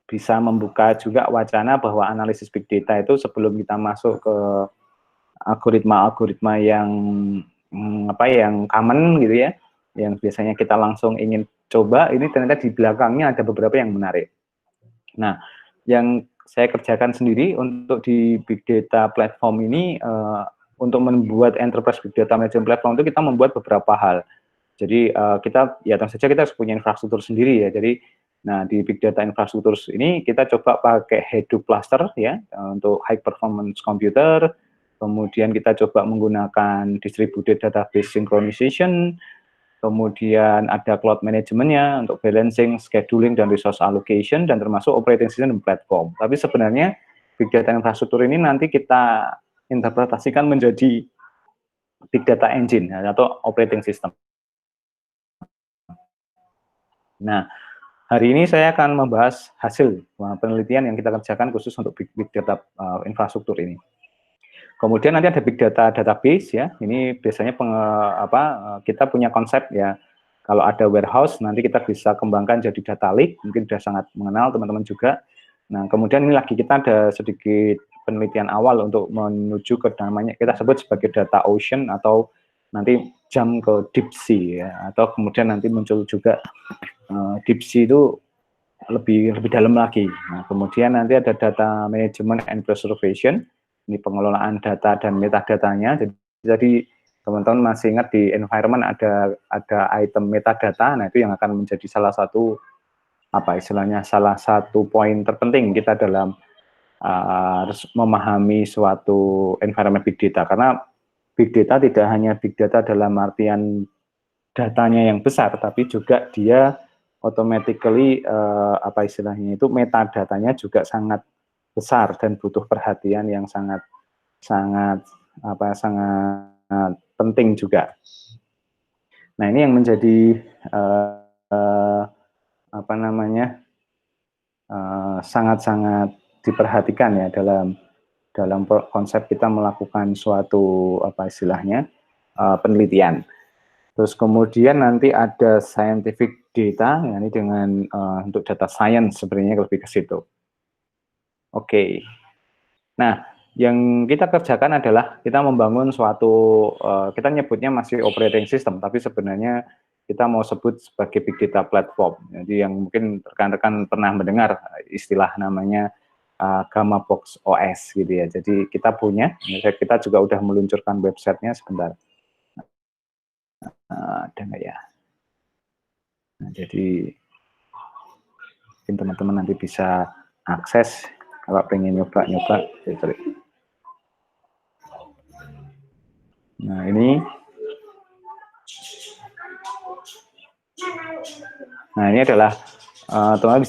bisa membuka juga wacana bahwa analisis big data itu sebelum kita masuk ke algoritma-algoritma yang yang common gitu ya, yang biasanya kita langsung ingin coba, ini ternyata di belakangnya ada beberapa yang menarik. Nah, yang saya kerjakan sendiri untuk di big data platform ini, untuk membuat enterprise big data management platform itu kita membuat beberapa hal. Jadi kita ya tentu saja kita harus punya infrastruktur sendiri ya. Jadi nah di big data infrastruktur ini kita coba pakai Hadoop cluster ya untuk high performance computer. Kemudian kita coba menggunakan distributed database synchronization. Kemudian ada cloud manajemennya untuk balancing, scheduling, dan resource allocation, dan termasuk operating system dan platform. Tapi sebenarnya big data infrastruktur ini nanti kita interpretasikan menjadi big data engine atau operating system. Nah, hari ini saya akan membahas hasil penelitian yang kita kerjakan khusus untuk big data infrastruktur ini. Kemudian nanti ada big data database ya. Ini biasanya kita punya konsep ya. Kalau ada warehouse nanti kita bisa kembangkan jadi data lake. Mungkin sudah sangat mengenal teman-teman juga. Nah, kemudian ini lagi kita ada sedikit penelitian awal untuk menuju ke namanya kita sebut sebagai data ocean atau nanti jump ke deep sea ya. Atau kemudian nanti muncul juga deep sea itu lebih dalam lagi. Nah, kemudian nanti ada data management and preservation. Ini pengelolaan data dan metadatanya. Jadi teman-teman masih ingat di environment ada item metadata. Nah, itu yang akan menjadi salah satu salah satu poin terpenting kita dalam memahami suatu environment big data. Karena big data tidak hanya big data dalam artian datanya yang besar, tapi juga dia automatically itu metadatanya juga sangat besar dan butuh perhatian yang sangat penting juga. Nah, ini yang menjadi sangat-sangat diperhatikan ya dalam konsep kita melakukan suatu penelitian. Terus kemudian nanti ada scientific data, ya, ini dengan untuk data science sebenarnya lebih ke situ. Oke. Nah, yang kita kerjakan adalah kita membangun suatu, kita nyebutnya masih operating system, tapi sebenarnya kita mau sebut sebagai big data platform. Jadi yang mungkin rekan-rekan pernah mendengar istilah namanya Gamma Box OS gitu ya. Jadi kita juga udah meluncurkan websitenya sebentar. Ada nggak ya? Nah, jadi mungkin teman-teman nanti bisa akses kalau pengen nyoba-nyoba. Nah, ini adalah teman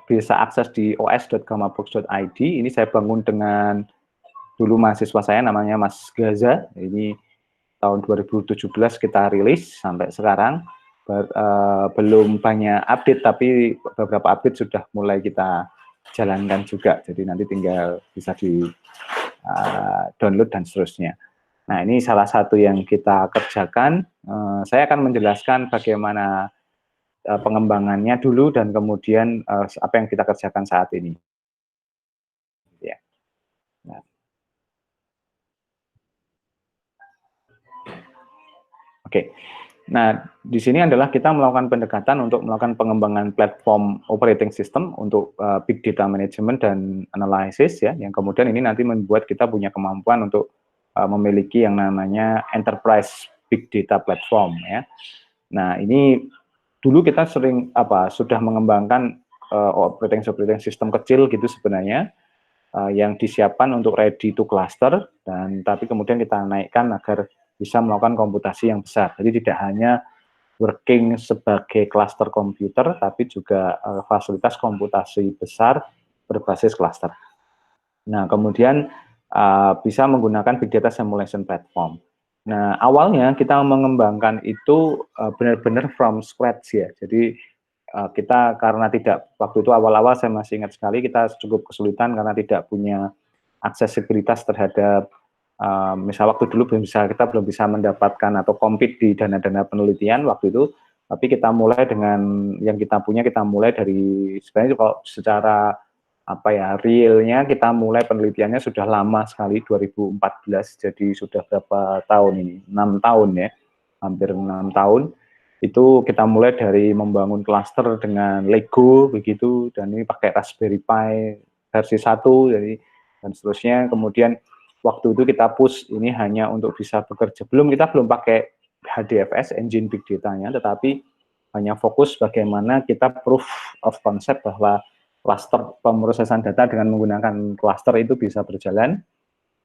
bisa akses di os.gammabox.id. Ini saya bangun dengan dulu mahasiswa saya namanya Mas Gaza. Ini tahun 2017 kita rilis sampai sekarang. Belum banyak update, tapi beberapa update sudah mulai kita jalankan juga. Jadi nanti tinggal bisa di download dan seterusnya. Nah, ini salah satu yang kita kerjakan. Saya akan menjelaskan bagaimana pengembangannya dulu dan kemudian apa yang kita kerjakan saat ini. Ya. Nah. Oke. Nah, di sini adalah kita melakukan pendekatan untuk melakukan pengembangan platform operating system untuk big data management dan analysis ya, yang kemudian ini nanti membuat kita punya kemampuan untuk memiliki yang namanya enterprise big data platform ya. Nah, ini dulu kita sudah mengembangkan operating system kecil gitu sebenarnya yang disiapkan untuk ready to cluster, dan tapi kemudian kita naikkan agar bisa melakukan komputasi yang besar. Jadi tidak hanya working sebagai cluster komputer, tapi juga fasilitas komputasi besar berbasis cluster. Nah, kemudian bisa menggunakan big data simulation platform. Nah, awalnya kita mengembangkan itu benar-benar from scratch ya. Jadi kita karena waktu itu awal-awal saya masih ingat sekali kita cukup kesulitan karena tidak punya aksesibilitas terhadap misal waktu dulu kita belum bisa mendapatkan atau compete di dana-dana penelitian waktu itu, tapi kita mulai dengan yang kita punya, kita mulai dari sebenarnya kalau secara realnya kita mulai penelitiannya sudah lama sekali 2014, jadi sudah berapa tahun ini, 6 tahun ya, hampir 6 tahun. Itu kita mulai dari membangun klaster dengan Lego begitu, dan ini pakai Raspberry Pi versi 1 jadi dan seterusnya. Kemudian waktu itu kita push ini hanya untuk bisa bekerja, kita belum pakai HDFS engine big data-nya, tetapi hanya fokus bagaimana kita proof of concept bahwa cluster pemrosesan data dengan menggunakan cluster itu bisa berjalan.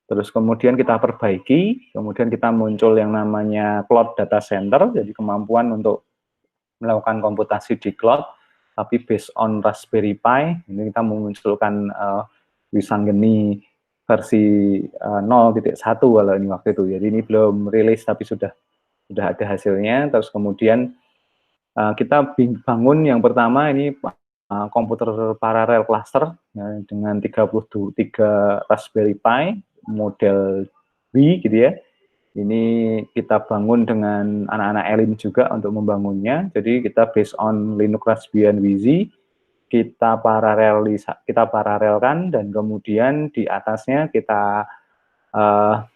Terus kemudian kita perbaiki, kemudian kita muncul yang namanya cloud data center, jadi kemampuan untuk melakukan komputasi di cloud, tapi based on Raspberry Pi. Ini kita memunculkan Wisanggeni versi 0.1 kalau ini waktu itu. Jadi ini belum rilis, tapi sudah ada hasilnya. Terus kemudian kita bangun yang pertama ini komputer paralel cluster ya, dengan 33 Raspberry Pi model B gitu ya. Ini kita bangun dengan anak-anak Elin juga untuk membangunnya. Jadi kita based on Linux Raspbian Wishy, kita paralelkan, dan kemudian di atasnya kita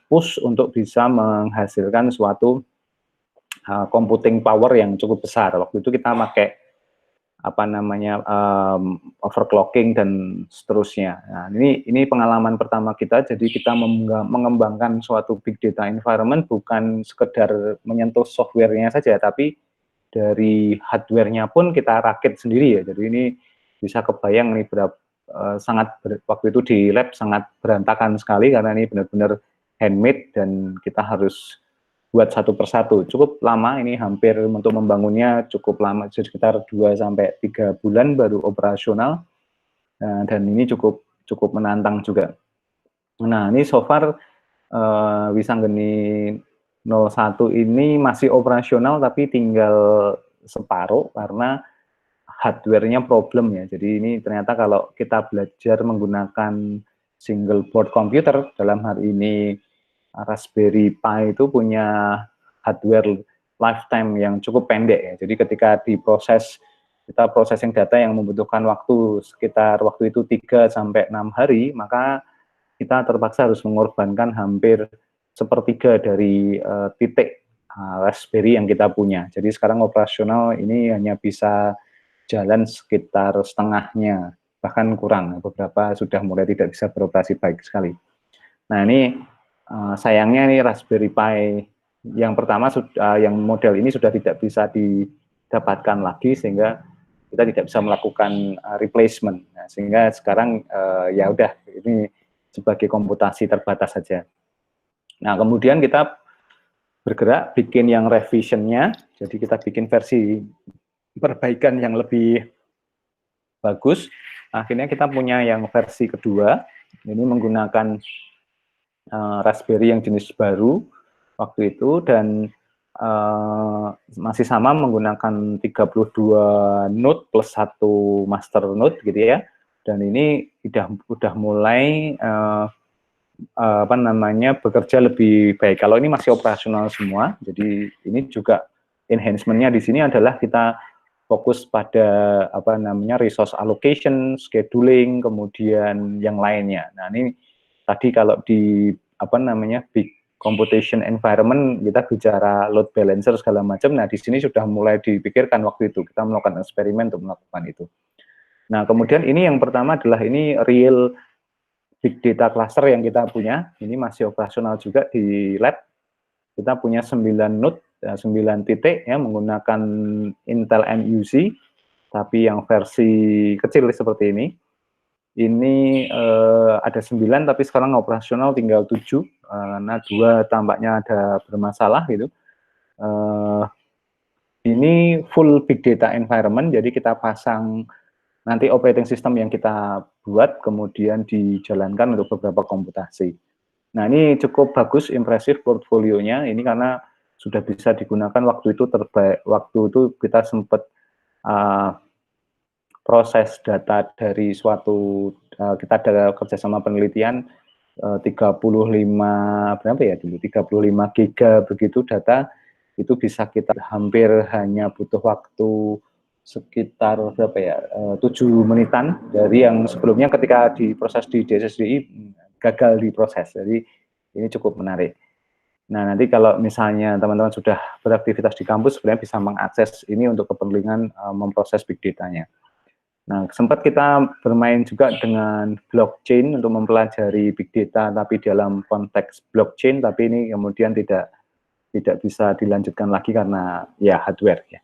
push untuk bisa menghasilkan suatu computing power yang cukup besar. Waktu itu kita pakai overclocking dan seterusnya. Nah, ini pengalaman pertama kita. Jadi kita mengembangkan suatu big data environment bukan sekedar menyentuh softwarenya saja, tapi dari hardwarenya pun kita rakit sendiri ya. Jadi ini bisa kebayang nih waktu itu di lab sangat berantakan sekali karena ini benar-benar handmade dan kita harus buat satu persatu. Cukup lama, ini hampir untuk membangunnya cukup lama, sekitar 2-3 bulan baru operasional, dan ini cukup menantang juga. Nah, ini so far Wisanggeni 01 ini masih operasional tapi tinggal separuh karena hardware-nya problem ya. Jadi ini ternyata kalau kita belajar menggunakan single board computer, dalam hal ini Raspberry Pi itu punya hardware lifetime yang cukup pendek ya. Jadi ketika kita processing data yang membutuhkan waktu sekitar waktu itu 3-6 hari, maka kita terpaksa harus mengorbankan hampir sepertiga dari titik Raspberry yang kita punya. Jadi sekarang operasional ini hanya bisa jalan sekitar setengahnya, bahkan kurang. Beberapa sudah mulai tidak bisa beroperasi baik sekali. Nah, ini sayangnya nih Raspberry Pi yang pertama yang model ini sudah tidak bisa didapatkan lagi, sehingga kita tidak bisa melakukan replacement. Nah, sehingga sekarang ya udah ini sebagai komputasi terbatas saja. Nah, kemudian kita bergerak bikin yang revisionnya, jadi kita bikin versi perbaikan yang lebih bagus. Akhirnya kita punya yang versi kedua, ini menggunakan Raspberry yang jenis baru waktu itu, dan masih sama menggunakan 32 node plus 1 master node gitu ya. Dan ini udah mulai apa namanya bekerja lebih baik. Kalau ini masih operasional semua, jadi ini juga enhancement-nya di sini adalah kita fokus pada apa namanya resource allocation, scheduling, kemudian yang lainnya. Nah, ini tadi kalau di apa namanya big computation environment kita bicara load balancer segala macam. Nah, di sini sudah mulai dipikirkan waktu itu. Kita melakukan eksperimen untuk melakukan itu. Nah, kemudian ini yang pertama adalah ini real big data cluster yang kita punya. Ini masih operasional juga di lab. Kita punya 9 node, 9 titik ya menggunakan Intel NUC, tapi yang versi kecil seperti ini. Ini ada 9 tapi sekarang operasional tinggal 7, karena 2 tampaknya ada bermasalah gitu. Ini full big data environment, jadi kita pasang nanti operating system yang kita buat kemudian dijalankan untuk beberapa komputasi. Nah, ini cukup bagus, impresif portfolionya. Ini karena sudah bisa digunakan waktu itu terbaik. Waktu itu kita sempat proses data dari suatu kita ada kerjasama penelitian 35 berapa ya dulu 35 giga begitu data itu bisa kita hampir hanya butuh waktu sekitar berapa ya 7 menitan dari yang sebelumnya ketika diproses di DSSDI gagal diproses. Jadi ini cukup menarik. Nah, nanti kalau misalnya teman-teman sudah beraktivitas di kampus sebenarnya bisa mengakses ini untuk kepentingan memproses big data-nya. Nah, sempat kita bermain juga dengan blockchain untuk mempelajari big data tapi dalam konteks blockchain, tapi ini kemudian tidak bisa dilanjutkan lagi karena ya hardware ya.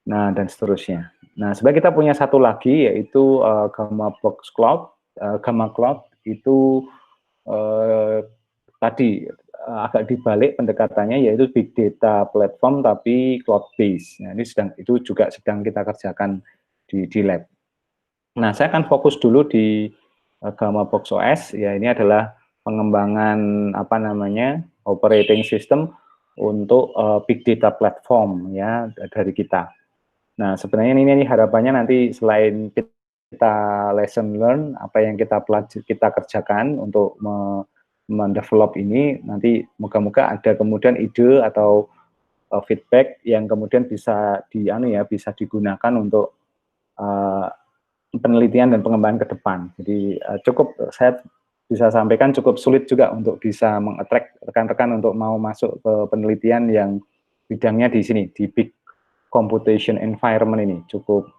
Nah, dan seterusnya. Nah, sebenarnya kita punya satu lagi yaitu Gamma Box Cloud. Gamma Cloud itu tadi agak dibalik pendekatannya yaitu big data platform tapi cloud base. Nah, ini itu juga sedang kita kerjakan di lab. Nah, saya akan fokus dulu di Gamma Box OS. Ya, ini adalah pengembangan apa namanya operating system untuk big data platform ya dari kita. Nah, sebenarnya ini harapannya nanti selain kita lesson learn, apa yang kita kerjakan untuk mendevelop ini, nanti moga-moga ada kemudian ide atau feedback yang kemudian bisa bisa digunakan untuk penelitian dan pengembangan ke depan. Jadi cukup saya bisa sampaikan cukup sulit juga untuk bisa meng-attract rekan-rekan untuk mau masuk ke penelitian yang bidangnya di sini di big computation environment ini cukup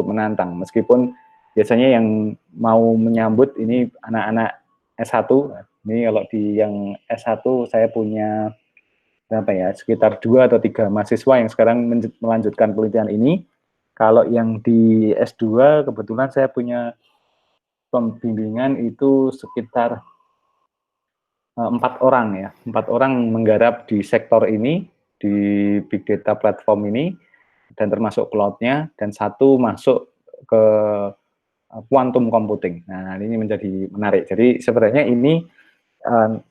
menantang, meskipun biasanya yang mau menyambut ini anak-anak S1. Ini kalau di yang S1 saya punya berapa ya sekitar 2 atau 3 mahasiswa yang sekarang melanjutkan penelitian ini. Kalau yang di S2 kebetulan saya punya pembimbingan itu sekitar 4 orang ya, 4 orang menggarap di sektor ini, di big data platform ini, dan termasuk cloud-nya, dan 1 masuk ke quantum computing. Nah, ini menjadi menarik. Jadi sebenarnya ini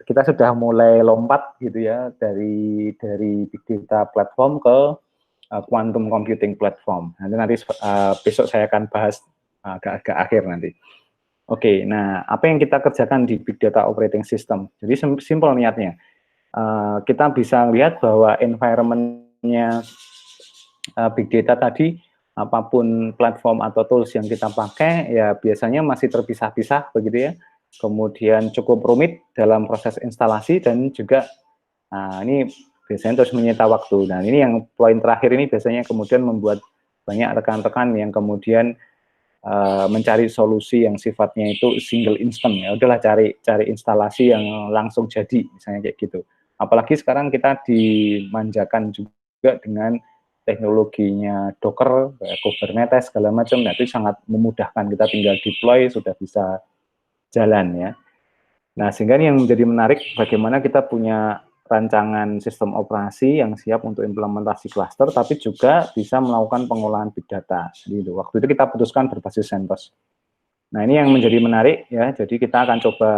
kita sudah mulai lompat gitu ya dari big data platform ke quantum computing platform. Nanti besok saya akan bahas agak-agak akhir nanti. Oke, nah apa yang kita kerjakan di big data operating system? Jadi simpel niatnya. Kita bisa lihat bahwa environment-nya big data tadi, apapun platform atau tools yang kita pakai, ya biasanya masih terpisah-pisah begitu ya. Kemudian cukup rumit dalam proses instalasi dan juga ini biasanya terus menyita waktu. Nah, ini yang poin terakhir ini biasanya kemudian membuat banyak rekan-rekan yang kemudian mencari solusi yang sifatnya itu single instant ya. Udahlah cari instalasi yang langsung jadi misalnya kayak gitu. Apalagi sekarang kita dimanjakan juga dengan teknologinya Docker, Kubernetes segala macam. Nah, itu sangat memudahkan, kita tinggal deploy sudah bisa jalan ya. Nah, sehingga ini yang menjadi menarik bagaimana kita punya rancangan sistem operasi yang siap untuk implementasi cluster, tapi juga bisa melakukan pengolahan big data. Jadi waktu itu kita putuskan berbasis CentOS. Nah, ini yang menjadi menarik ya. Jadi kita akan coba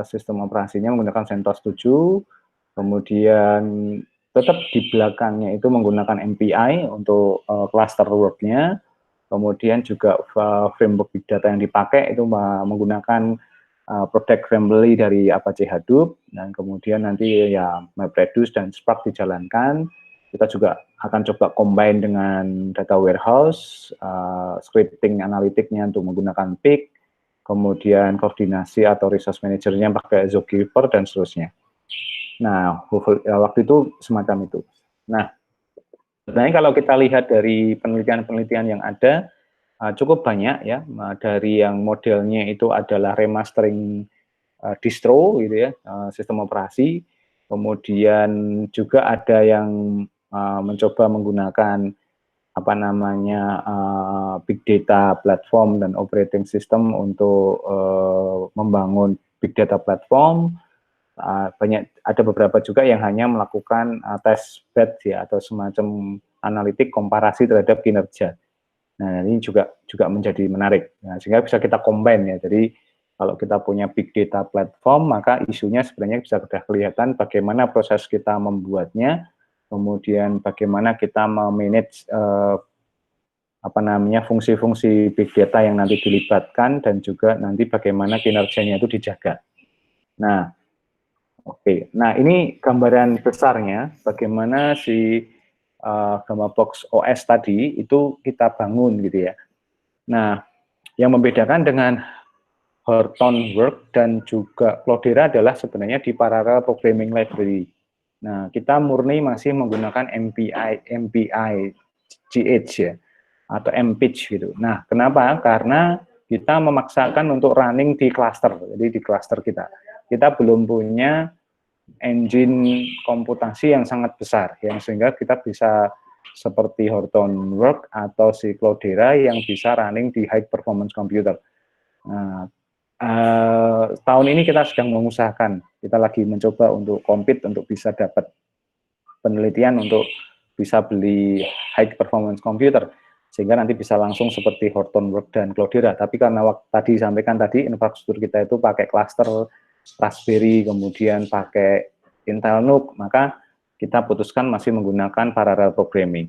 sistem operasinya menggunakan CentOS 7, kemudian tetap di belakangnya itu menggunakan MPI untuk cluster work-nya, kemudian juga framework big data yang dipakai itu menggunakan product family dari Apache Hadoop, dan kemudian nanti ya MapReduce dan Spark dijalankan. Kita juga akan coba combine dengan data warehouse, scripting analitiknya untuk menggunakan Pig, kemudian koordinasi atau resource manager-nya pakai Zookeeper dan seterusnya. Nah, waktu itu semacam itu. Nah, sebenarnya kalau kita lihat dari penelitian-penelitian yang ada, cukup banyak ya, dari yang modelnya itu adalah remastering distro gitu ya, sistem operasi, kemudian juga ada yang mencoba menggunakan apa namanya big data platform dan operating system untuk membangun big data platform. Ada beberapa juga yang hanya melakukan test bed ya, atau semacam analitik komparasi terhadap kinerja. Nah, ini juga menjadi menarik. Nah, sehingga bisa kita combine ya. Jadi kalau kita punya big data platform, maka isunya sebenarnya bisa sudah kelihatan bagaimana proses kita membuatnya, kemudian bagaimana kita memanage apa namanya fungsi-fungsi big data yang nanti dilibatkan, dan juga nanti bagaimana kinerjanya itu dijaga. Nah, oke. Nah, ini gambaran besarnya bagaimana si Gammabox OS tadi itu kita bangun gitu ya. Nah, yang membedakan dengan Hortonworks dan juga Cloudera adalah sebenarnya di parallel programming library. Nah, kita murni masih menggunakan MPI GH ya, atau MPIC gitu. Nah, kenapa? Karena kita memaksakan untuk running di cluster. Jadi di cluster kita belum punya engine komputasi yang sangat besar, yang sehingga kita bisa seperti Hortonworks atau si Cloudera yang bisa running di high performance computer. Nah, tahun ini kita sedang mengusahakan, kita lagi mencoba untuk compete untuk bisa dapat penelitian untuk bisa beli high performance computer, sehingga nanti bisa langsung seperti Hortonworks dan Cloudera. Tapi karena tadi sampaikan tadi infrastruktur kita itu pakai cluster Raspberry, kemudian pakai Intel NUC, maka kita putuskan masih menggunakan parallel programming.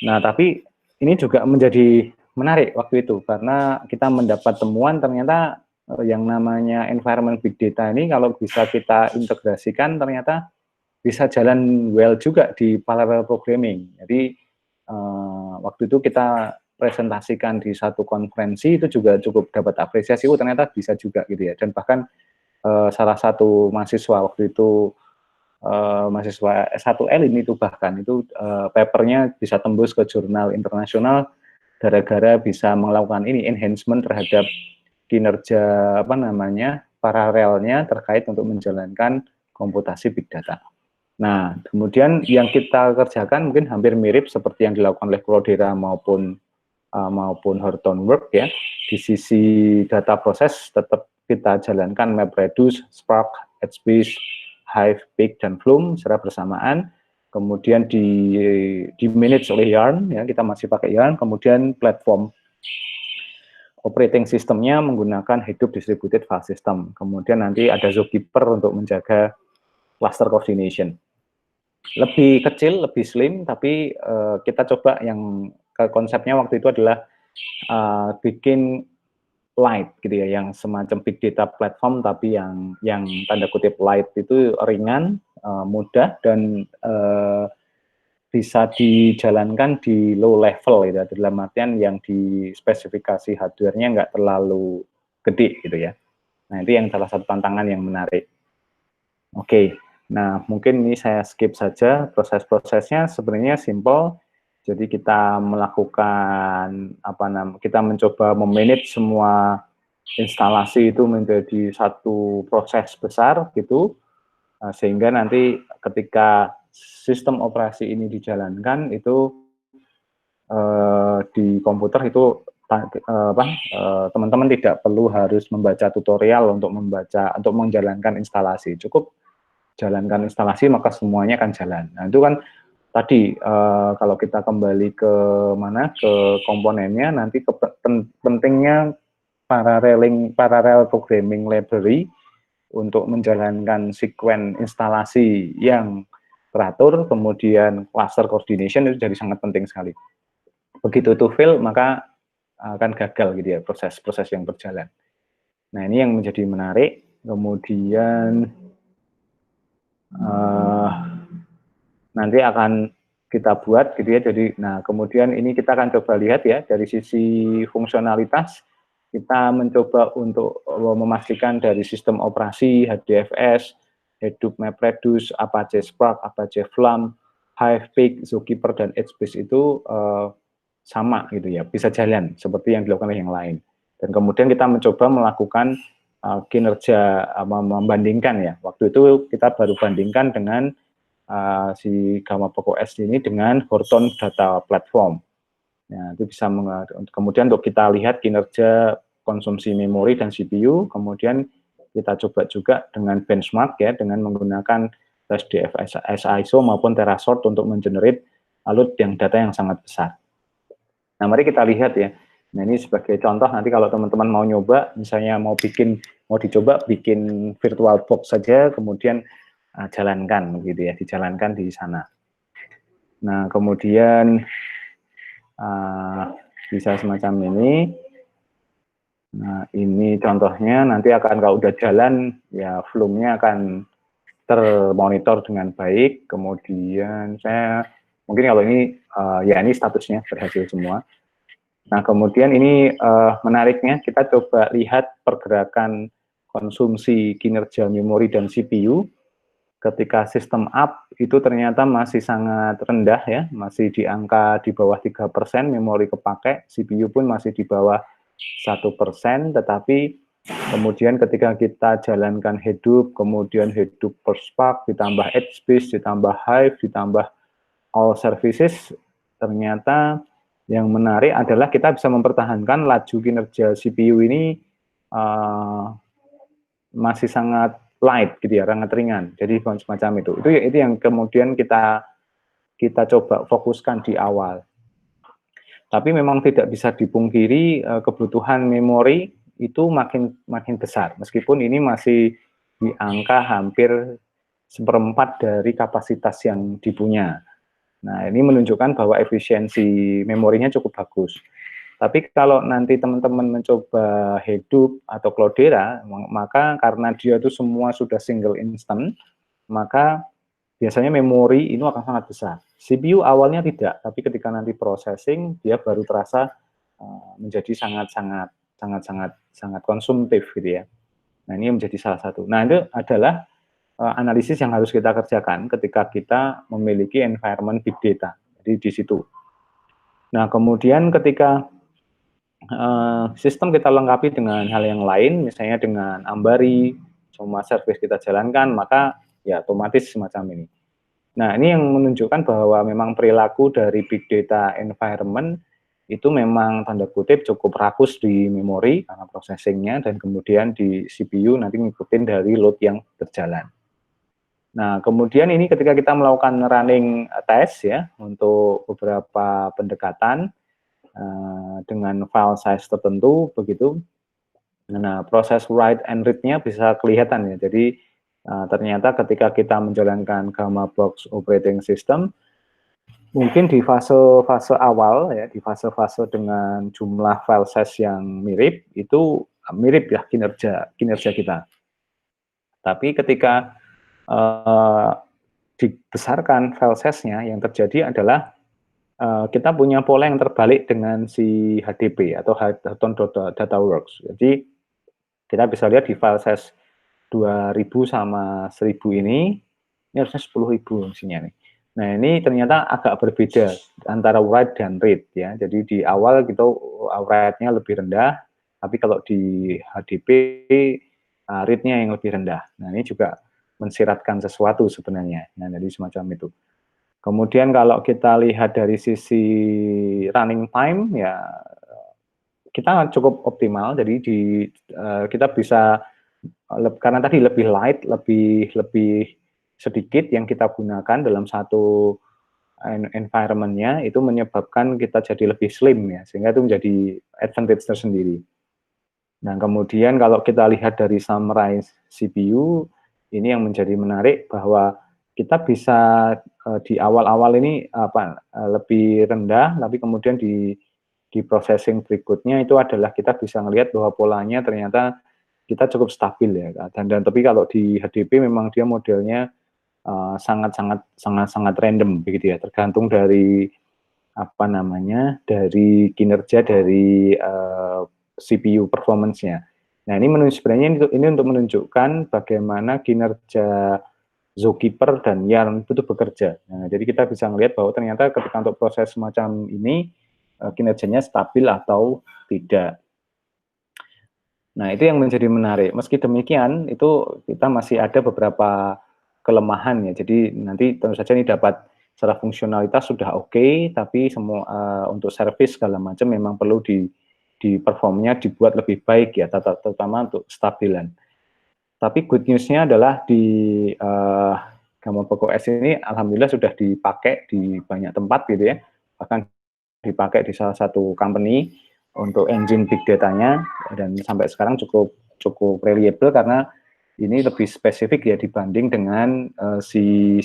Nah, tapi ini juga menjadi menarik waktu itu, karena kita mendapat temuan ternyata yang namanya environment big data ini kalau bisa kita integrasikan ternyata bisa jalan well juga di parallel programming. Jadi waktu itu kita presentasikan di satu konferensi, itu juga cukup dapat apresiasi, ternyata bisa juga gitu ya. Dan bahkan salah satu mahasiswa waktu itu, mahasiswa S1L ini itu bahkan itu papernya bisa tembus ke jurnal internasional gara-gara bisa melakukan ini enhancement terhadap kinerja apa namanya paralelnya terkait untuk menjalankan komputasi big data. Nah, kemudian yang kita kerjakan mungkin hampir mirip seperti yang dilakukan oleh Cloudera maupun Hortonworks ya. Di sisi data proses tetap kita jalankan MapReduce, Spark, HBase, Hive, Pig, dan Flume secara bersamaan. Kemudian di manage oleh Yarn, ya kita masih pakai Yarn. Kemudian platform operating systemnya menggunakan Hadoop Distributed File System. Kemudian nanti ada Zookeeper untuk menjaga cluster coordination. Lebih kecil, lebih slim, tapi kita coba yang konsepnya waktu itu adalah bikin light gitu ya, yang semacam big data platform, tapi yang tanda kutip light itu ringan, mudah, dan bisa dijalankan di low level gitu, dalam artian yang di spesifikasi hardware-nya nggak terlalu gede gitu ya. Nah, itu yang salah satu tantangan yang menarik. Oke, nah mungkin ini saya skip saja, proses-prosesnya sebenarnya simple. Jadi kita melakukan kita mencoba memanage semua instalasi itu menjadi satu proses besar gitu, sehingga nanti ketika sistem operasi ini dijalankan itu di komputer itu teman-teman tidak perlu harus membaca tutorial untuk menjalankan instalasi, cukup jalankan instalasi, maka semuanya akan jalan. Nah, itu kan tadi kalau kita kembali ke komponennya, nanti pentingnya parallel programming library untuk menjalankan sekuen instalasi yang teratur, kemudian cluster coordination itu jadi sangat penting sekali. Begitu itu fail, maka akan gagal gitu ya proses-proses yang berjalan. Nah, ini yang menjadi menarik. Kemudian nanti akan kita buat gitu ya. Jadi, nah kemudian ini kita akan coba lihat ya dari sisi fungsionalitas. Kita mencoba untuk memastikan dari sistem operasi, HDFS, Hadoop MapReduce, Apache Spark, Apache Flum, Hive, Peak, Zookeeper, dan HBase itu sama gitu ya, bisa jalan seperti yang dilakukan oleh yang lain. Dan kemudian kita mencoba melakukan kinerja, membandingkan ya. Waktu itu kita baru bandingkan dengan si Gamma Poco S ini dengan Horton Data Platform. Nah, itu bisa kemudian untuk kita lihat kinerja konsumsi memori dan CPU, kemudian kita coba juga dengan benchmark ya, dengan menggunakan SDF ISO maupun Terasort untuk mengenerate load yang data yang sangat besar. Nah, mari kita lihat ya. Nah, ini sebagai contoh nanti kalau teman-teman mau nyoba, misalnya mau dicoba bikin virtual box saja, kemudian jalankan gitu ya, dijalankan di sana. Nah, kemudian bisa semacam ini. Nah, ini contohnya nanti akan kalau udah jalan ya flow-nya akan termonitor dengan baik. Kemudian saya mungkin kalau ini ya ini statusnya berhasil semua. Nah, kemudian ini menariknya kita coba lihat pergerakan konsumsi kinerja memori dan CPU ketika sistem up itu ternyata masih sangat rendah ya, masih di angka di bawah 3%, memori kepakai, CPU pun masih di bawah 1%, tetapi kemudian ketika kita jalankan Hadoop, kemudian Hadoop per Spark, ditambah HBase, ditambah Hive, ditambah all services, ternyata yang menarik adalah kita bisa mempertahankan laju kinerja CPU ini masih sangat light gitu ya, sangat ringan. Jadi semacam itu. Itu yang kemudian kita coba fokuskan di awal. Tapi memang tidak bisa dipungkiri kebutuhan memori itu makin besar. Meskipun ini masih di angka hampir 1/4 dari kapasitas yang dipunya. Nah, ini menunjukkan bahwa efisiensi memorinya cukup bagus. Tapi kalau nanti teman-teman mencoba Hadoop atau Cloudera, maka karena dia itu semua sudah single instant, maka biasanya memori ini akan sangat besar. CPU awalnya tidak, tapi ketika nanti processing, dia baru terasa menjadi sangat konsumtif gitu ya. Nah, ini menjadi salah satu. Nah, itu adalah analisis yang harus kita kerjakan ketika kita memiliki environment big data. Jadi di situ. Nah, kemudian ketika sistem kita lengkapi dengan hal yang lain, misalnya dengan Ambari, semua service kita jalankan, maka ya otomatis semacam ini. Nah, ini yang menunjukkan bahwa memang perilaku dari big data environment itu memang tanda kutip cukup rakus di memori karena processingnya, dan kemudian di CPU nanti ngikutin dari load yang berjalan. Nah, kemudian ini ketika kita melakukan running test ya untuk beberapa pendekatan, dengan file size tertentu begitu. Nah, proses write and read-nya bisa kelihatan ya. Jadi ternyata ketika kita menjalankan Gamma Box Operating System, mungkin di fase-fase awal ya, di fase-fase dengan jumlah file size yang mirip, itu mirip ya kinerja kita. Tapi ketika dibesarkan file size-nya, yang terjadi adalah kita punya pola yang terbalik dengan si HDP atau Horton Data Works. Jadi kita bisa lihat di file size 2000 sama 1000 ini harusnya 10.000 isinya nih. Nah, ini ternyata agak berbeda antara write dan read ya. Jadi di awal kita write-nya lebih rendah, tapi kalau di HDP read-nya yang lebih rendah. Nah, ini juga mensiratkan sesuatu sebenarnya. Nah, jadi semacam itu. Kemudian kalau kita lihat dari sisi running time ya kita cukup optimal. Jadi kita bisa karena tadi lebih light, lebih sedikit yang kita gunakan dalam satu environment-nya itu menyebabkan kita jadi lebih slim ya, sehingga itu menjadi advantage tersendiri. Nah, kemudian kalau kita lihat dari summarize CPU, ini yang menjadi menarik bahwa kita bisa di awal-awal ini lebih rendah, tapi kemudian di processing berikutnya itu adalah kita bisa melihat bahwa polanya ternyata kita cukup stabil ya. Dan tapi kalau di HDP memang dia modelnya sangat random begitu ya, tergantung dari dari kinerja dari CPU performance-nya. Nah, ini sebenarnya ini untuk menunjukkan bagaimana kinerja Zookeeper dan Yarn itu bekerja. Nah, jadi kita bisa melihat bahwa ternyata ketika untuk proses semacam ini kinerjanya stabil atau tidak. Nah, itu yang menjadi menarik. Meski demikian, itu kita masih ada beberapa kelemahan ya. Jadi nanti tentu saja ini dapat secara fungsionalitas sudah oke, tapi semua untuk service segala macam memang perlu di performnya dibuat lebih baik ya, terutama untuk stabilan. Tapi good news-nya adalah di Gamma Poco S ini alhamdulillah sudah dipakai di banyak tempat gitu ya, bahkan dipakai di salah satu company untuk engine big data-nya, dan sampai sekarang cukup reliable karena ini lebih spesifik ya dibanding dengan si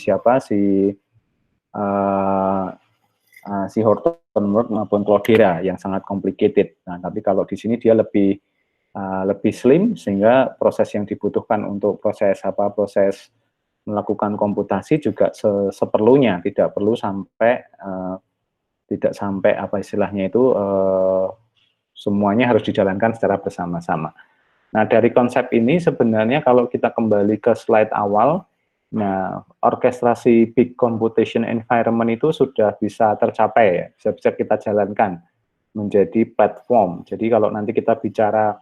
Hortonworks maupun Cloudera yang sangat complicated. Nah, tapi kalau di sini dia lebih slim, sehingga proses yang dibutuhkan untuk proses melakukan komputasi juga seperlunya, tidak sampai apa istilahnya itu semuanya harus dijalankan secara bersama-sama. Nah, dari konsep ini sebenarnya kalau kita kembali ke slide awal, nah, orkestrasi big computation environment itu sudah bisa tercapai ya, bisa kita jalankan menjadi platform. Jadi kalau nanti kita bicara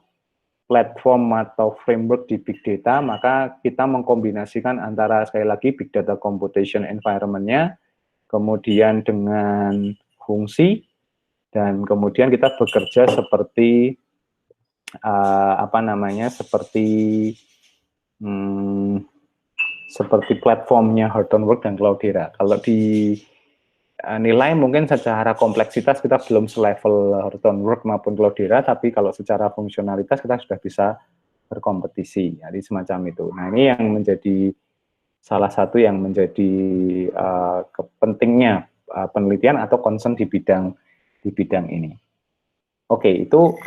platform atau framework di big data, maka kita mengkombinasikan antara sekali lagi big data computation environment-nya, kemudian dengan fungsi, dan kemudian kita bekerja seperti seperti platformnya Hortonworks dan Cloudera. Kalau di nilai mungkin secara kompleksitas kita belum selevel Hortonworks maupun Cloudera, tapi kalau secara fungsionalitas kita sudah bisa berkompetisi, jadi semacam itu. Nah, ini yang menjadi salah satu yang menjadi pentingnya penelitian atau concern di bidang ini. Oke, itu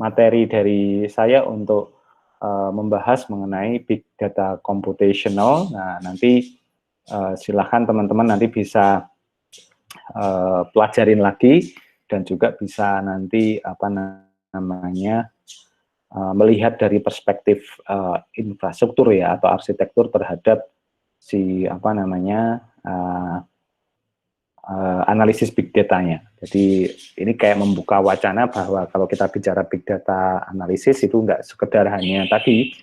materi dari saya untuk membahas mengenai big data computational. Nah, nanti silakan teman-teman nanti bisa pelajarin lagi, dan juga bisa nanti melihat dari perspektif infrastruktur ya, atau arsitektur terhadap si analisis big data-nya. Jadi ini kayak membuka wacana bahwa kalau kita bicara big data analisis itu enggak sekedar hanya tadi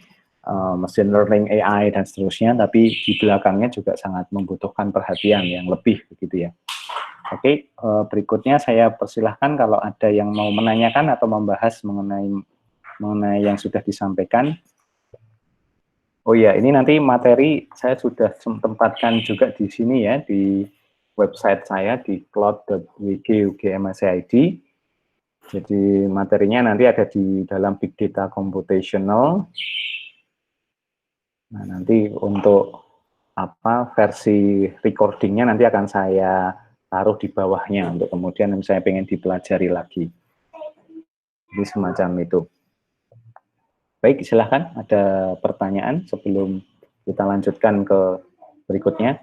machine learning, AI dan seterusnya, tapi di belakangnya juga sangat membutuhkan perhatian yang lebih begitu ya. Oke, berikutnya saya persilahkan kalau ada yang mau menanyakan atau membahas mengenai yang sudah disampaikan. Oh ya, ini nanti materi saya sudah tempatkan juga di sini ya, di website saya di cloud.wg/UGM/SCID. Jadi materinya nanti ada di dalam Big Data Computational. Nah, nanti untuk versi recordingnya nanti akan saya taruh di bawahnya untuk kemudian saya pengen dipelajari lagi. Jadi semacam itu. Baik, silahkan ada pertanyaan sebelum kita lanjutkan ke berikutnya.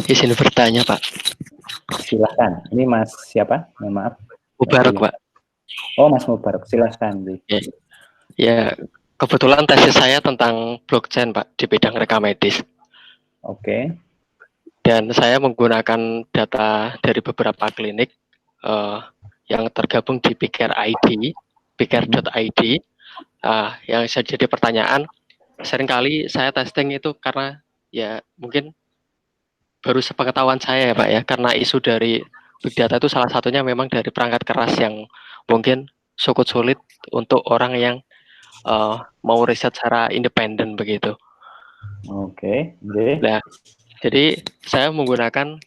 Izin bertanya, Pak. Silahkan. Ini Mas siapa? Mohon maaf. Mubarak, Pak. Oh, Mas Mubarak. Silahkan. Ya, kebetulan tesis saya tentang blockchain, Pak, di bidang reka medis. Oke. Dan saya menggunakan data dari beberapa klinik yang tergabung di picker.id. Yang saya jadi pertanyaan, seringkali saya testing itu karena ya mungkin baru sepengetahuan saya ya Pak ya, karena isu dari big data itu salah satunya memang dari perangkat keras yang mungkin cukup sulit untuk orang yang mau riset secara independen begitu. Oke, oke. Nah, jadi saya menggunakan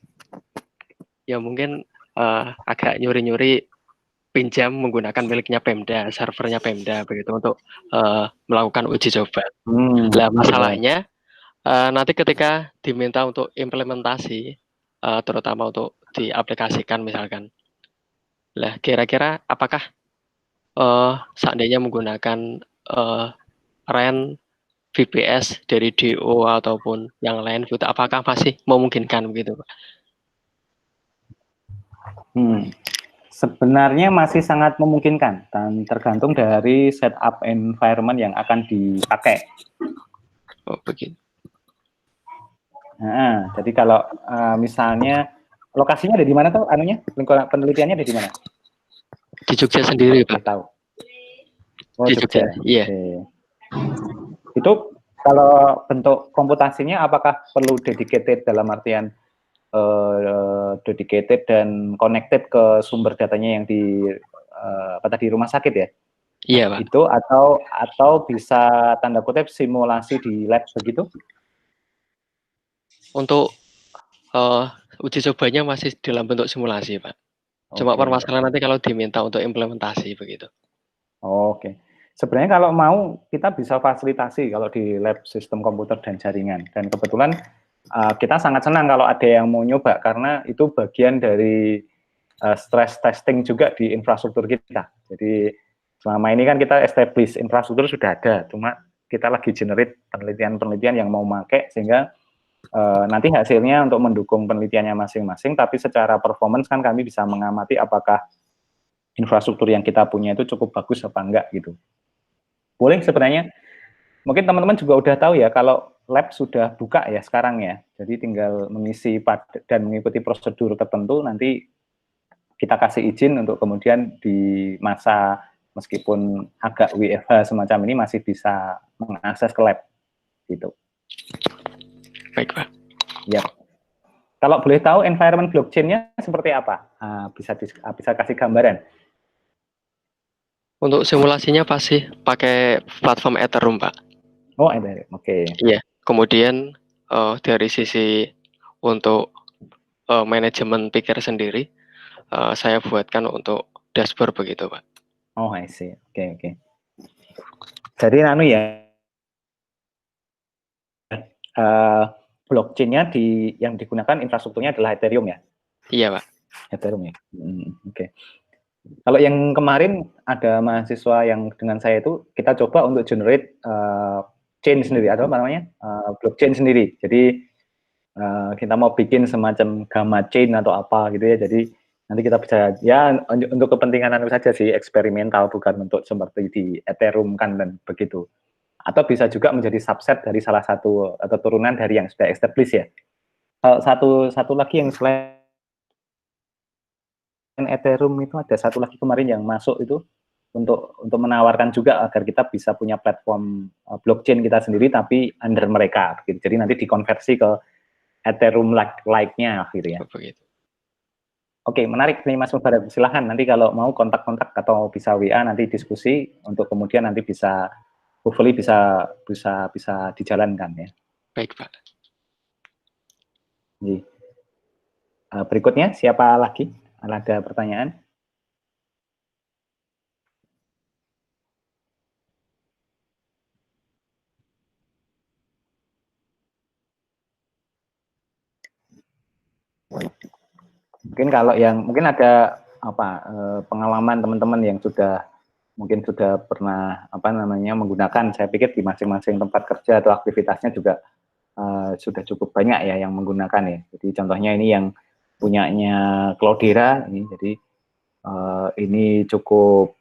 ya mungkin agak nyuri-nyuri pinjam menggunakan miliknya Pemda, servernya Pemda begitu untuk melakukan uji coba. Nah, Iya. masalahnya nanti ketika diminta untuk implementasi, terutama untuk diaplikasikan misalkan. Lah, kira-kira apakah seandainya menggunakan RAN VPS dari DO ataupun yang lain, gitu, apakah masih memungkinkan begitu, Pak? Sebenarnya masih sangat memungkinkan dan tergantung dari setup environment yang akan dipakai. Oh, begitu. Nah, jadi kalau misalnya lokasinya ada di mana tuh anunya, lingkungan penelitiannya ada di mana? Di Jogja sendiri, Boleh Pak. tahu. Oh, Di Jogja. Jogja, iya. Oke. Itu kalau bentuk komputasinya apakah perlu dedicated dalam artian dedicated dan connected ke sumber datanya yang di apa tadi rumah sakit ya? Iya, Pak. Itu atau bisa tanda kutip simulasi di lab begitu? Untuk uji cobanya masih dalam bentuk simulasi, Pak. Cuma Oke. permasalahan nanti kalau diminta untuk implementasi begitu. Oke. Sebenarnya kalau mau kita bisa fasilitasi kalau di lab sistem komputer dan jaringan. Dan kebetulan kita sangat senang kalau ada yang mau nyoba karena itu bagian dari stress testing juga di infrastruktur kita. Jadi selama ini kan kita establish infrastruktur sudah ada, cuma kita lagi generate penelitian-penelitian yang mau pakai sehingga nanti hasilnya untuk mendukung penelitiannya masing-masing, tapi secara performance kan kami bisa mengamati apakah infrastruktur yang kita punya itu cukup bagus apa enggak gitu. Boleh sebenarnya, mungkin teman-teman juga udah tahu ya kalau lab sudah buka ya sekarang ya, jadi tinggal mengisi dan mengikuti prosedur tertentu, nanti kita kasih izin untuk kemudian di masa meskipun agak WFH semacam ini masih bisa mengakses ke lab gitu. Baik, Pak. Ya. Kalau boleh tahu environment blockchain-nya seperti apa? Bisa kasih gambaran. Untuk simulasinya pasti pakai platform Ethereum, Pak. Oh, Ethereum. Oke. Iya. Kemudian dari sisi untuk manajemen pikir sendiri, saya buatkan untuk dashboard begitu, Pak. Oh, I see. Oke. Jadi ya blockchain-nya yang digunakan infrastrukturnya adalah Ethereum ya? Iya, Pak. Ethereum ya. Oke. Kalau yang kemarin ada mahasiswa yang dengan saya itu kita coba untuk generate chain sendiri atau apa namanya blockchain sendiri. Jadi kita mau bikin semacam gamma chain atau apa gitu ya. Jadi nanti kita bisa ya untuk kepentingan anu saja sih eksperimental bukan untuk seperti di Ethereum kan dan begitu. Atau bisa juga menjadi subset dari salah satu atau turunan dari yang sudah established ya. Satu lagi yang selain Ethereum itu ada satu lagi kemarin yang masuk itu untuk menawarkan juga agar kita bisa punya platform blockchain kita sendiri tapi under mereka gitu. Jadi nanti dikonversi ke Ethereum like-nya gitu ya. Begitu. Oke, menarik nih Mas Mubarak. Silahkan nanti kalau mau kontak-kontak atau bisa WA nanti diskusi untuk kemudian nanti bisa hopefully bisa dijalankan ya. Baik, Pak. Jadi, berikutnya siapa lagi? Ada pertanyaan? Mungkin kalau yang mungkin ada pengalaman teman-teman yang mungkin sudah pernah menggunakan, saya pikir di masing-masing tempat kerja atau aktivitasnya juga sudah cukup banyak ya yang menggunakan ya. Jadi contohnya ini yang punyanya Cloudera ini, jadi ini cukup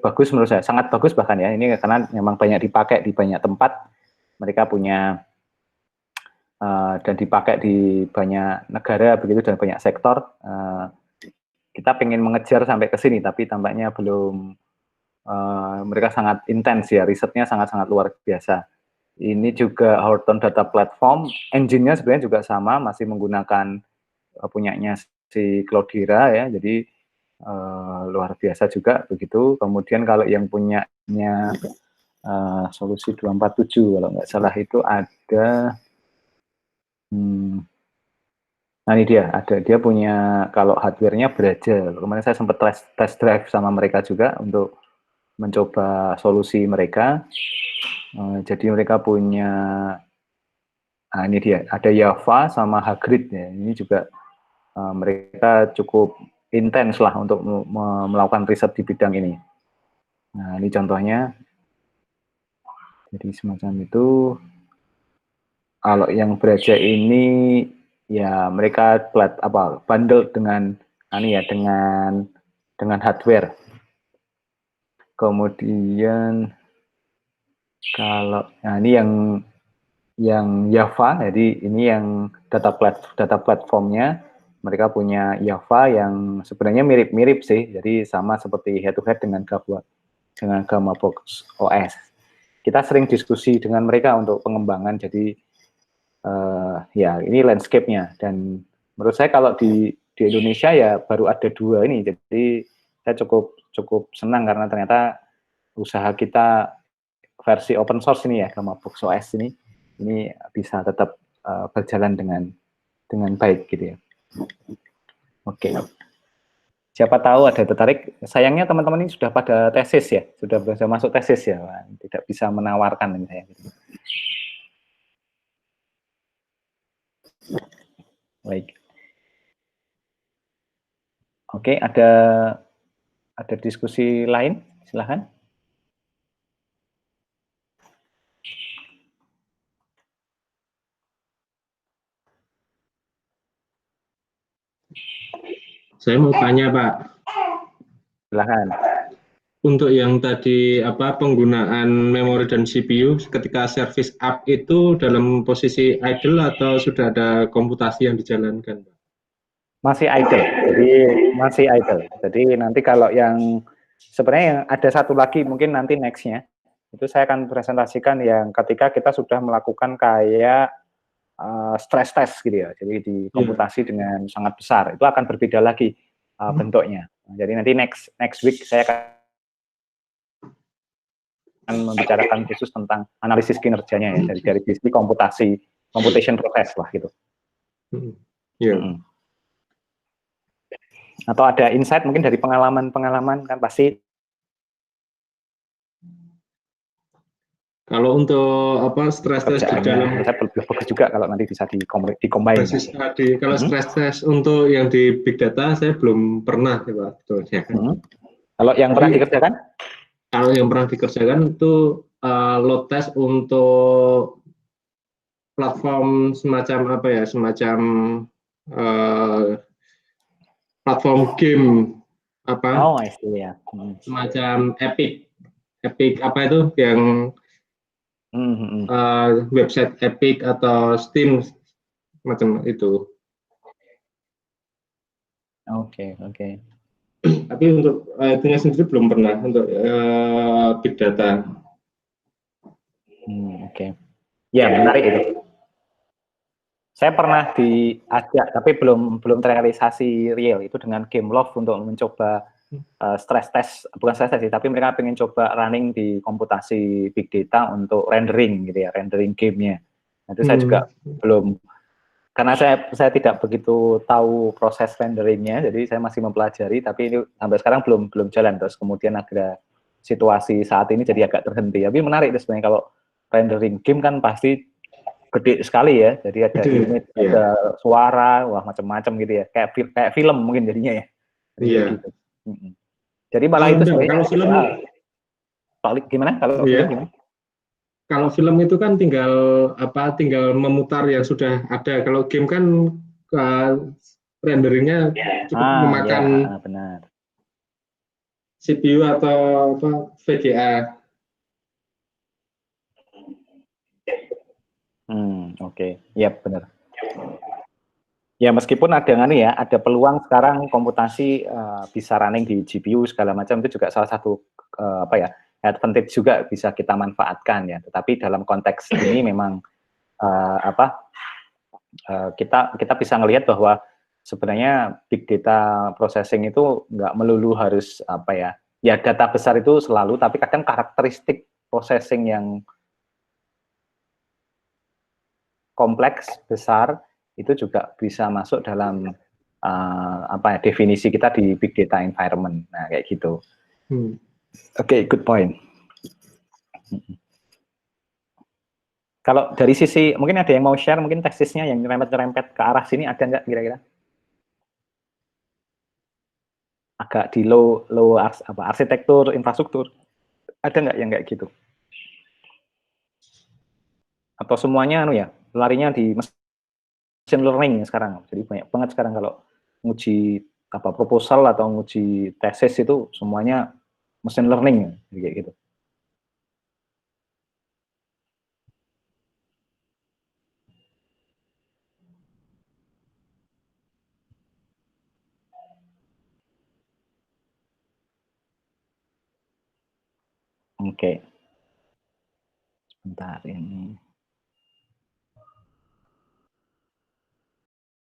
bagus menurut saya, sangat bagus bahkan ya ini karena memang banyak dipakai di banyak tempat, mereka punya dan dipakai di banyak negara begitu dan banyak sektor. Kita pengen mengejar sampai ke sini tapi tampaknya belum. Mereka sangat intens ya, risetnya sangat-sangat luar biasa. Ini juga Horton Data Platform, engine-nya sebenarnya juga sama, masih menggunakan punyanya si Cloudera ya. Jadi luar biasa juga begitu. Kemudian kalau yang punyanya solusi 247 kalau nggak salah itu ada, nah ini dia punya, kalau hardware-nya Beraja. Kemarin saya sempat test drive sama mereka juga untuk mencoba solusi mereka. Jadi mereka punya, nah ini dia, ada Java sama Hagrid ya. Ini juga mereka cukup intens lah untuk melakukan riset di bidang ini. Nah ini contohnya. Jadi semacam itu. Kalau yang Beraja ini ya mereka bundle dengan dengan hardware. Kemudian kalau ini yang Java, jadi ini yang data platformnya mereka punya Java yang sebenarnya mirip-mirip sih, jadi sama seperti head to head dengan Gamabox OS. Kita sering diskusi dengan mereka untuk pengembangan, jadi ya ini landscape-nya, dan menurut saya kalau di Indonesia ya baru ada 2 ini, jadi saya cukup senang karena ternyata usaha kita versi open source ini ya, Gamabox OS ini bisa tetap berjalan dengan baik gitu ya. Oke. Siapa tahu ada tertarik. Sayangnya teman-teman ini sudah pada tesis ya, sudah masuk tesis ya, tidak bisa menawarkan ini saya. Baik. Oke, ada diskusi lain? Silahkan. Saya mau tanya, Pak. Silahkan. Untuk yang tadi penggunaan memori dan CPU ketika service up itu dalam posisi idle atau sudah ada komputasi yang dijalankan, Pak? Masih idle. Jadi masih idle. Jadi nanti kalau yang sebenarnya yang ada satu lagi mungkin nanti next-nya itu saya akan presentasikan yang ketika kita sudah melakukan kayak stress test gitu ya. Jadi di komputasi dengan sangat besar itu akan berbeda lagi bentuknya. Jadi nanti next week saya akan membicarakan khusus tentang analisis kinerjanya ya dari sisi computation proses lah gitu. Atau ada insight mungkin dari pengalaman kan pasti. Kalau untuk stress test di dalam, saya lebih bagus juga kalau nanti bisa dikombin. Kalau stress test untuk yang di big data saya belum pernah ya Pak. Kalau yang pernah dikerjakan? Kalau yang pernah dikerjakan itu load test untuk platform semacam platform game Oh, I see ya. Semacam Epic apa itu yang website Epic atau Steam macam itu. Oke. Tapi untuk itunya sendiri belum pernah untuk big data. Oke. Ya, menarik itu. Saya pernah diajak tapi belum terrealisasi real itu dengan Gameloft untuk mencoba stress test, bukan stress test sih, tapi mereka pengen coba running di komputasi big data untuk rendering gitu ya, rendering gamenya. Itu saya juga belum, karena saya tidak begitu tahu proses renderingnya, jadi saya masih mempelajari, tapi ini sampai sekarang belum jalan. Terus kemudian ada situasi saat ini jadi agak terhenti. Tapi menarik itu sebenarnya, kalau rendering game kan pasti gede sekali ya, jadi ada image, ada suara, wah macam-macam gitu ya, kayak film mungkin jadinya ya. Iya. Gitu. Jadi malah itu sebenarnya. Kalau film gimana? Kalau film gimana? Kalau film itu kan tinggal memutar yang sudah ada. Kalau game kan renderingnya cukup memakan benar. CPU atau VGA. Oke. Ya benar. Ya meskipun ada peluang sekarang komputasi bisa running di GPU segala macam, itu juga salah satu advantage juga bisa kita manfaatkan ya. Tetapi dalam konteks ini memang kita bisa ngelihat bahwa sebenarnya big data processing itu nggak melulu harus apa ya, ya data besar itu selalu, tapi kadang karakteristik processing yang kompleks besar itu juga bisa masuk dalam apa ya, definisi kita di big data environment. Nah kayak gitu. Oke, good point. Kalau dari sisi, mungkin ada yang mau share, mungkin tesisnya yang nyerempet-nyerempet ke arah sini, ada nggak kira-kira? Agak di low arsitektur, infrastruktur, ada nggak yang kayak gitu? Atau semuanya anu ya, larinya di machine learning sekarang. Jadi banyak banget sekarang kalau nguji apa proposal atau nguji tesis itu semuanya machine learning kayak gitu. Oke. Sebentar ini.